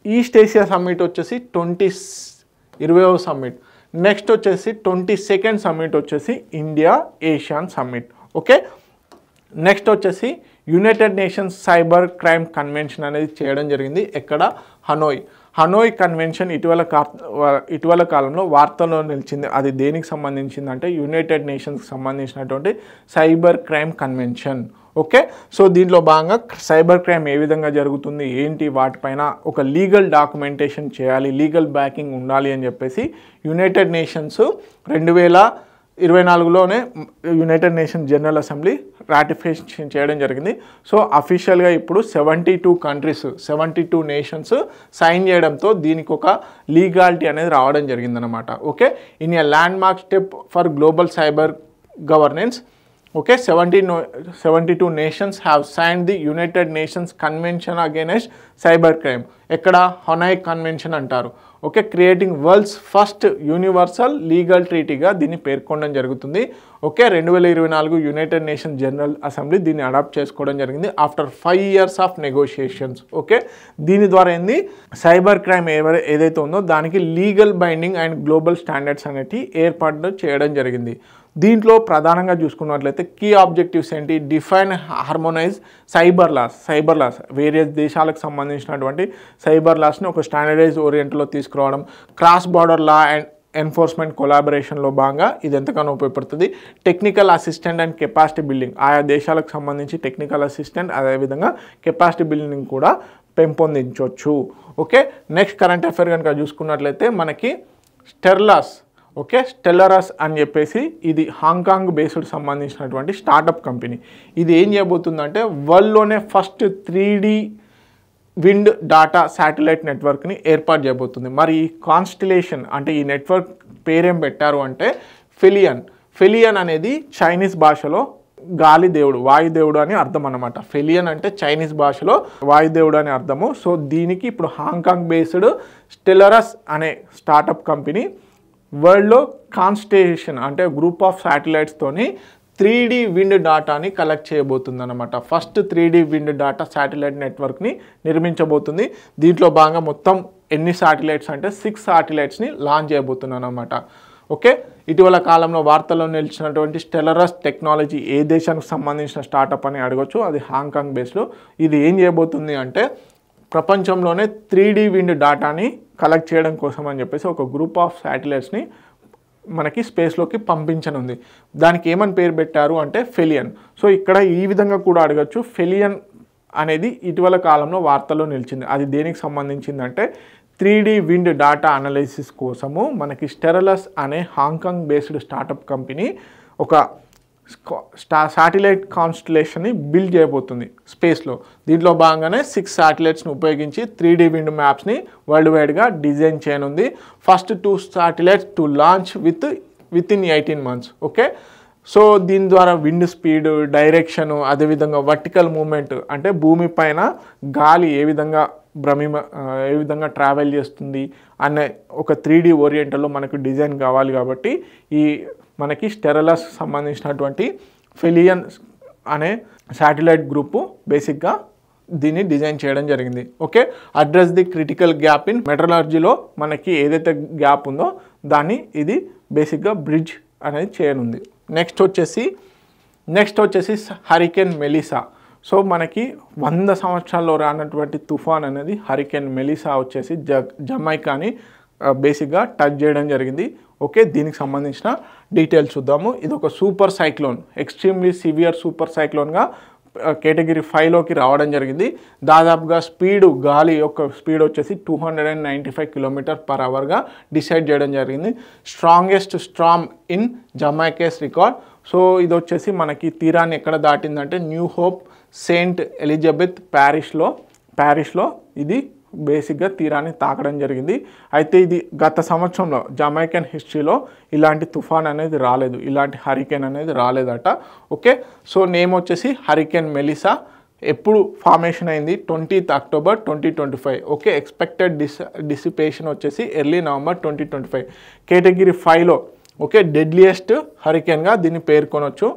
East Asia summit వచ్చేసి 20వ సమ్మిట్. నెక్స్ట్ వచ్చేసి 22nd సమ్మిట్ వచ్చేసి India ASEAN summit. Okay, next వచ్చేసి united nations cyber crime convention అనేది చేయడం జరిగింది. ఎక్కడ? హనోయ్ కన్వెన్షన్ ఇటీవల కాలంలో వార్తల్లో నిలిచింది. అది దేనికి సంబంధించిందంటే యునైటెడ్ నేషన్స్కి సంబంధించినటువంటి cyber crime convention. Okay, so దీంట్లో భాగంగా సైబర్ క్రైమ్ ఏ విధంగా జరుగుతుంది ఏంటి వాటిపైన ఒక లీగల్ డాక్యుమెంటేషన్ చేయాలి, లీగల్ బ్యాకింగ్ ఉండాలి అని చెప్పేసి యునైటెడ్ నేషన్స్ 2024లోనే united nation general assembly ratification చేయడం జరిగింది. సో అఫీషియల్గా ఇప్పుడు 72 కంట్రీస్ 72 నేషన్స్ సైన్ చేయడంతో దీనికి ఒక లీగాలిటీ అనేది రావడం జరిగిందనమాట. Okay, in a land mark step for global cyber governance. Okay, 72 nations have signed the United Nations Convention Against Cybercrime. ఎక్కడ? హనోయ్ కన్వెన్షన్ అంటారు. Okay, creating world's first universal legal ట్రీటీగా దీన్ని పేర్కొనడం జరుగుతుంది. Okay, 2024 united nation general assembly దీన్ని adopt చేసుకోవడం జరిగింది after 5 years of negotiations. Okay, దీని ద్వారా ఏంది సైబర్ క్రైమ్ ఏదైతే ఉందో దానికి legal binding and global standards అనేవి ఏర్పాటు చేయడం జరిగింది. దీంట్లో ప్రధానంగా చూసుకున్నట్లయితే కీ ఆబ్జెక్టివ్స్ ఏంటి? Define harmonise cyber laws various దేశాలకు సంబంధించినటువంటి సైబర్ లాస్ని ఒక స్టాండర్డైజ్ ఓరియంట్లో తీసుకురావడం, cross border law and enforcement కొలాబరేషన్లో భాగంగా ఇది ఎంతగానో ఉపయోగపడుతుంది. Technical assistant and capacity building, ఆయా దేశాలకు సంబంధించి టెక్నికల్ అసిస్టెంట్ అదేవిధంగా కెపాసిటీ బిల్డింగ్ కూడా పెంపొందించవచ్చు. ఓకే, నెక్స్ట్ కరెంట్ అఫైర్ కనుక చూసుకున్నట్లయితే మనకి స్టెర్లాస్, ఓకే, స్టెల్లరస్ అని చెప్పేసి ఇది హాంకాంగ్ బేస్డ్ సంబంధించినటువంటి స్టార్టప్ కంపెనీ. ఇది ఏం చేయబోతుందంటే వరల్డ్లోనే first 3D wind data satellite నెట్వర్క్ని ఏర్పాటు చేయబోతుంది. మరి ఈ కాన్స్టిలేషన్ అంటే ఈ నెట్వర్క్ పేరేం పెట్టారు అంటే ఫెలియన్ అనేది చైనీస్ భాషలో గాలి దేవుడు, వాయుదేవుడు అని అర్థం అన్నమాట. ఫెలియన్ అంటే చైనీస్ భాషలో వాయుదేవుడు అని అర్థము. సో దీనికి ఇప్పుడు హాంకాంగ్ బేస్డ్ స్టెల్లరస్ అనే స్టార్టప్ కంపెనీ వరల్డ్లో కాన్స్టలేషన్ అంటే గ్రూప్ ఆఫ్ శాటిలైట్స్తోని 3D విండ్ డాటాని కలెక్ట్ చేయబోతుంది అనమాట. First 3D wind data satellite నెట్వర్క్ని నిర్మించబోతుంది. దీంట్లో భాగంగా మొత్తం ఎన్ని శాటిలైట్స్ అంటే 6 శాటిలైట్స్ని లాంచ్ చేయబోతున్నాను అనమాట. ఓకే, ఇటీవల కాలంలో వార్తల్లో నిలిచినటువంటి స్టెల్లరస్ టెక్నాలజీ ఏ దేశానికి సంబంధించిన స్టార్టప్ అని అడగచ్చు. అది హాంకాంగ్ బేస్లో. ఇది ఏం చేయబోతుంది అంటే ప్రపంచంలోనే 3D విండ్ డాటాని కలెక్ట్ చేయడం కోసం అని చెప్పేసి ఒక గ్రూప్ ఆఫ్ శాటిలైట్స్ని మనకి స్పేస్లోకి పంపించనుంది. దానికి ఏమని పేరు పెట్టారు అంటే ఫెలియన్. సో ఇక్కడ ఈ విధంగా కూడా అడగచ్చు. ఫెలియన్ అనేది ఇటీవల కాలంలో వార్తల్లో నిలిచింది. అది దేనికి సంబంధించిందంటే 3D విండ్ డాటా అనాలిసిస్ కోసము మనకి స్టెర్లస్ అనే హాంకాంగ్ బేస్డ్ స్టార్టప్ కంపెనీ ఒక శాటిలైట్ కాన్స్టలేషన్ని బిల్డ్ చేయబోతుంది స్పేస్లో. దీంట్లో భాగంగానే 6 శాటిలైట్స్ని ఉపయోగించి 3D విండ్ మ్యాప్స్ని వరల్డ్ వైడ్గా డిజైన్ చేయనుంది. First 2 satellites to launch with in 18 months. Okay, so దీని ద్వారా విండ్ స్పీడ్, డైరెక్షను, అదేవిధంగా వర్టికల్ మూమెంట్ అంటే భూమి పైన గాలి ఏ విధంగా ట్రావెల్ చేస్తుంది అనే ఒక 3D ఓరియంటల్లో మనకు డిజైన్ కావాలి. కాబట్టి ఈ మనకి స్టెర్లస్ సంబంధించినటువంటి ఫెలియన్ అనే శాటిలైట్ గ్రూపు బేసిక్గా దీన్ని డిజైన్ చేయడం జరిగింది. Okay, address the critical gap in మెట్రలర్జీలో మనకి ఏదైతే గ్యాప్ ఉందో దాన్ని ఇది బేసిక్గా బ్రిడ్జ్ అనేది చేయనుంది. నెక్స్ట్ వచ్చేసి హరికేన్ మెలిసా. సో మనకి 100 సంవత్సరాల్లో రానటువంటి తుఫాన్ అనేది హరికేన్ మెలిసా వచ్చేసి జమైకాని బేసిక్గా టచ్ చేయడం జరిగింది. ఓకే, దీనికి సంబంధించిన డీటెయిల్స్ చూద్దాము. ఇది ఒక super cyclone, extremely severe super సైక్లోన్గా కేటగిరీ 5లోకి రావడం జరిగింది. దాదాపుగా గాలి యొక్క స్పీడ్ వచ్చేసి 295 km/hగా డిసైడ్ చేయడం జరిగింది. Strongest storm in Jamaica's record. So ఇది వచ్చేసి మనకి తీరాన్ని ఎక్కడ దాటిందంటే న్యూ హోప్ సెయింట్ ఎలిజబెత్ ప్యారిస్లో ఇది బేసిక్గా తీరాన్ని తాకడం జరిగింది. అయితే ఇది గత సంవత్సరంలో జమైకన్ హిస్టరీలో ఇలాంటి తుఫాన్ అనేది రాలేదు, ఇలాంటి హరికేన్ అనేది రాలేదట. ఓకే, సో నేమ్ వచ్చేసి హరికేన్ మెలిసా. ఎప్పుడు ఫార్మేషన్ అయింది? 20th October 2025. Okay, expected dissipation వచ్చేసి ఎర్లీ November 2025. కేటగిరీ 5లో ఓకే డెడ్లియెస్ట్ హరికేన్గా దీన్ని పేర్కొనవచ్చు.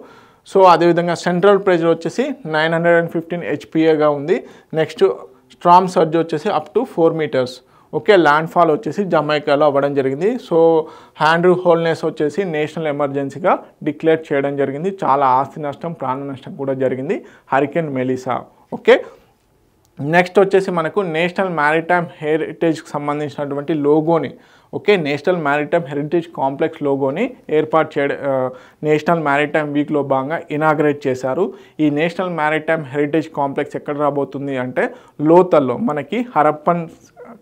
సో అదేవిధంగా సెంట్రల్ ప్రెజర్ వచ్చేసి 915 HPAగా ఉంది. నెక్స్ట్ స్ట్రామ్ సర్జ్ వచ్చేసి up to 4 meters. Okay, land fall వచ్చేసి జమైకాలో అవ్వడం జరిగింది. సో హ్యాండ్రూ హోల్నెస్ వచ్చేసి నేషనల్ ఎమర్జెన్సీగా డిక్లేర్ చేయడం జరిగింది. చాలా ఆస్తి నష్టం, ప్రాణ నష్టం కూడా జరిగింది హరికేన్ మెలిసా. ఓకే, నెక్స్ట్ వచ్చేసి మనకు నేషనల్ మ్యారిటైమ్ హెరిటేజ్కి సంబంధించినటువంటి లోగోని, okay, national maritime heritage complex లోగోని ఏర్పాటు చేయడం నేషనల్ మ్యారిటైమ్ వీక్లో భాగంగా ఇనాగ్రేట్ చేశారు. ఈ నేషనల్ మ్యారిటైమ్ హెరిటేజ్ కాంప్లెక్స్ ఎక్కడ రాబోతుంది అంటే లోతల్లో, మనకి హరప్పన్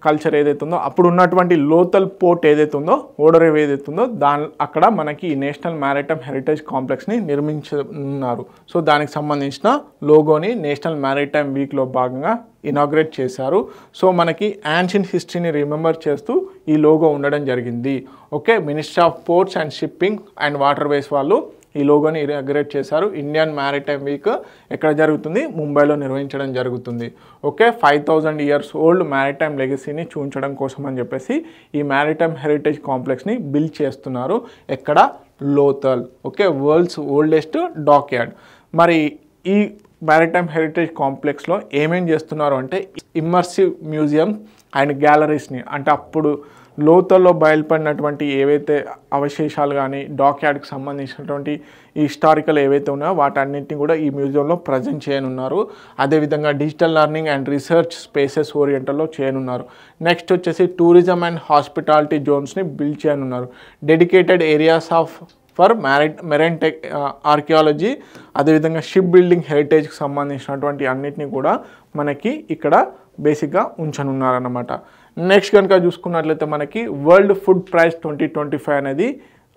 కల్చర్ ఏదైతే ఉందో అప్పుడు ఉన్నటువంటి లోతల్ పోర్ట్ ఏదైతే ఉందో, ఓడరేవ్ ఏదైతే ఉందో అక్కడ మనకి ఈ నేషనల్ మ్యారిటైమ్ హెరిటేజ్ కాంప్లెక్స్ని నిర్మించున్నారు. సో దానికి సంబంధించిన లోగోని నేషనల్ మ్యారిటైమ్ వీక్లో భాగంగా ఇనాగ్రేట్ చేశారు. సో మనకి యాన్షియంట్ హిస్టరీని రిమెంబర్ చేస్తూ ఈ లోగో ఉండడం జరిగింది. Okay, ministry of ports and shipping and waterways వాళ్ళు ఈ లోగోని ఇనాగ్రేట్ చేశారు. ఇండియన్ మ్యారిటైమ్ వీక్ ఎక్కడ జరుగుతుంది? ముంబైలో నిర్వహించడం జరుగుతుంది. ఓకే, 5000 years ఓల్డ్ మ్యారిటైమ్ లెగసీని చూపించడం కోసం అని చెప్పేసి ఈ మ్యారిటైమ్ హెరిటేజ్ కాంప్లెక్స్ని బిల్డ్ చేస్తున్నారు. ఎక్కడ? Lothal. Okay, world's oldest dock yard. మరి ఈ మ్యారిటైమ్ హెరిటేజ్ కాంప్లెక్స్లో ఏమేం చేస్తున్నారు అంటే ఇమ్మర్సివ్ మ్యూజియం అండ్ గ్యాలరీస్ని, అంటే అప్పుడు లోతల్లో బయలుపడినటువంటి ఏవైతే అవశేషాలు కానీ డాక్ యార్డ్కి సంబంధించినటువంటి ఈ హిస్టారికల్ ఏవైతే ఉన్నాయో వాటన్నింటినీ కూడా ఈ మ్యూజియంలో ప్రజెంట్ చేయనున్నారు. అదేవిధంగా digital learning and research spaces ఓరియంటల్లో చేయనున్నారు. నెక్స్ట్ వచ్చేసి టూరిజం అండ్ హాస్పిటాలిటీ జోన్స్ని బిల్డ్ చేయనున్నారు. Dedicated areas of for marine tech archaeology, అదేవిధంగా షిప్ బిల్డింగ్ హెరిటేజ్కి సంబంధించినటువంటి అన్నిటినీ కూడా మనకి ఇక్కడ బేసిక్గా ఉంచనున్నారన్నమాట. నెక్స్ట్ కనుక చూసుకున్నట్లయితే మనకి వరల్డ్ ఫుడ్ ప్రైజ్ 2025 అనేది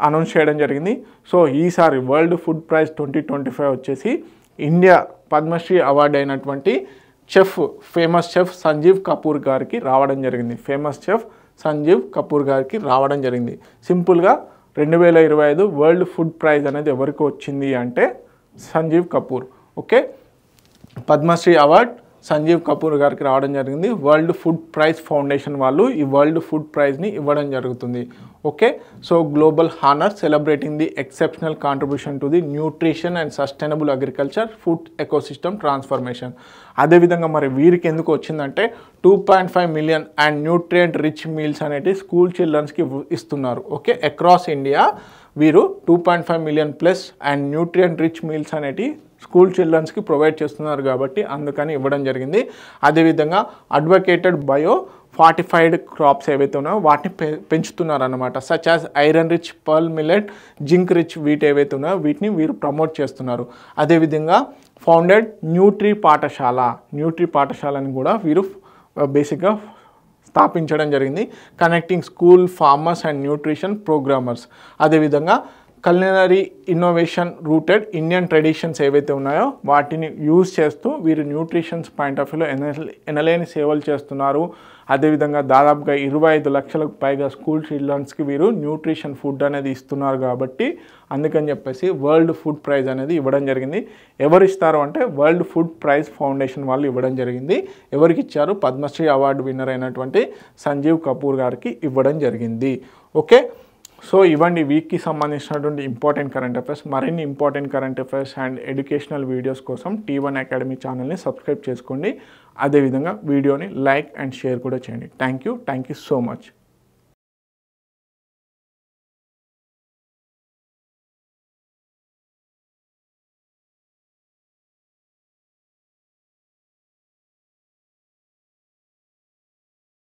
అనౌన్స్ చేయడం జరిగింది. సో ఈసారి వరల్డ్ ఫుడ్ ప్రైజ్ 2025 వచ్చేసి ఇండియా పద్మశ్రీ అవార్డు అయినటువంటి ఫేమస్ చెఫ్ సంజీవ్ కపూర్ గారికి రావడం జరిగింది. ఫేమస్ చెఫ్ సంజీవ్ కపూర్ గారికి రావడం జరిగింది. సింపుల్గా 2025 వరల్డ్ ఫుడ్ ప్రైజ్ అనేది ఎవరికి వచ్చింది అంటే సంజీవ్ కపూర్. ఓకే, పద్మశ్రీ అవార్డ్ సంజీవ్ కపూర్ గారికి రావడం జరిగింది. వరల్డ్ ఫుడ్ ప్రైజ్ ఫౌండేషన్ వాళ్ళు ఈ వరల్డ్ ఫుడ్ ప్రైజ్ని ఇవ్వడం జరుగుతుంది. Okay, so global honour celebrating the exceptional contribution to the nutrition and sustainable agriculture food ecosystem transformation. అదేవిధంగా మరి వీరికి ఎందుకు వచ్చిందంటే 2.5 million and nutrient rich meals అనేవి స్కూల్ చిల్డ్రన్స్కి ఇస్తున్నారు. ఓకే, అక్రాస్ ఇండియా వీరు 2.5 million plus and nutrient rich meals అనేవి school చిల్డ్రన్స్కి provide చేస్తున్నారు కాబట్టి అందుకని ఇవ్వడం జరిగింది. అదేవిధంగా అడ్వకేటెడ్ బయో ఫార్టిఫైడ్ క్రాప్స్ ఏవైతే ఉన్నాయో వాటిని పెంచుతున్నారు అన్నమాట. Such as iron rich pearl millet, zinc rich wheat ఏవైతే ఉన్నాయో వీటిని వీరు ప్రమోట్ చేస్తున్నారు. అదేవిధంగా ఫౌండెడ్ న్యూట్రీ పాఠశాలని కూడా వీరు బేసిక్గా స్థాపించడం జరిగింది. Connecting school farmers and nutrition programmers. అదేవిధంగా culinary innovation rooted Indian traditions ఏవైతే ఉన్నాయో వాటిని యూజ్ చేస్తూ వీరు న్యూట్రిషన్స్ పాయింట్ ఆఫ్ వ్యూలో ఎనలేని సేవలు చేస్తున్నారు. అదేవిధంగా దాదాపుగా 25 లక్షలకు పైగా స్కూల్ చిల్డ్రన్స్కి వీరు న్యూట్రిషన్ ఫుడ్ అనేది ఇస్తున్నారు కాబట్టి అందుకని చెప్పేసి వరల్డ్ ఫుడ్ ప్రైజ్ అనేది ఇవ్వడం జరిగింది. ఎవరు ఇస్తారు అంటే వరల్డ్ ఫుడ్ ప్రైజ్ ఫౌండేషన్ వాళ్ళు ఇవ్వడం జరిగింది. ఎవరికి ఇచ్చారు? పద్మశ్రీ అవార్డు విన్నర్ అయినటువంటి సంజీవ్ కపూర్ గారికి ఇవ్వడం జరిగింది. ఓకే, సో ఇవ్వండి వీక్కి సంబంధించినటువంటి ఇంపార్టెంట్ కరెంట్ అఫైర్స్. మరిన్ని important current affairs and educational videos కోసం T1 అకాడమీ ఛానల్ని సబ్స్క్రైబ్ చేసుకోండి. అదేవిధంగా వీడియోని లైక్ అండ్ షేర్ కూడా చేయండి. Thank you so much.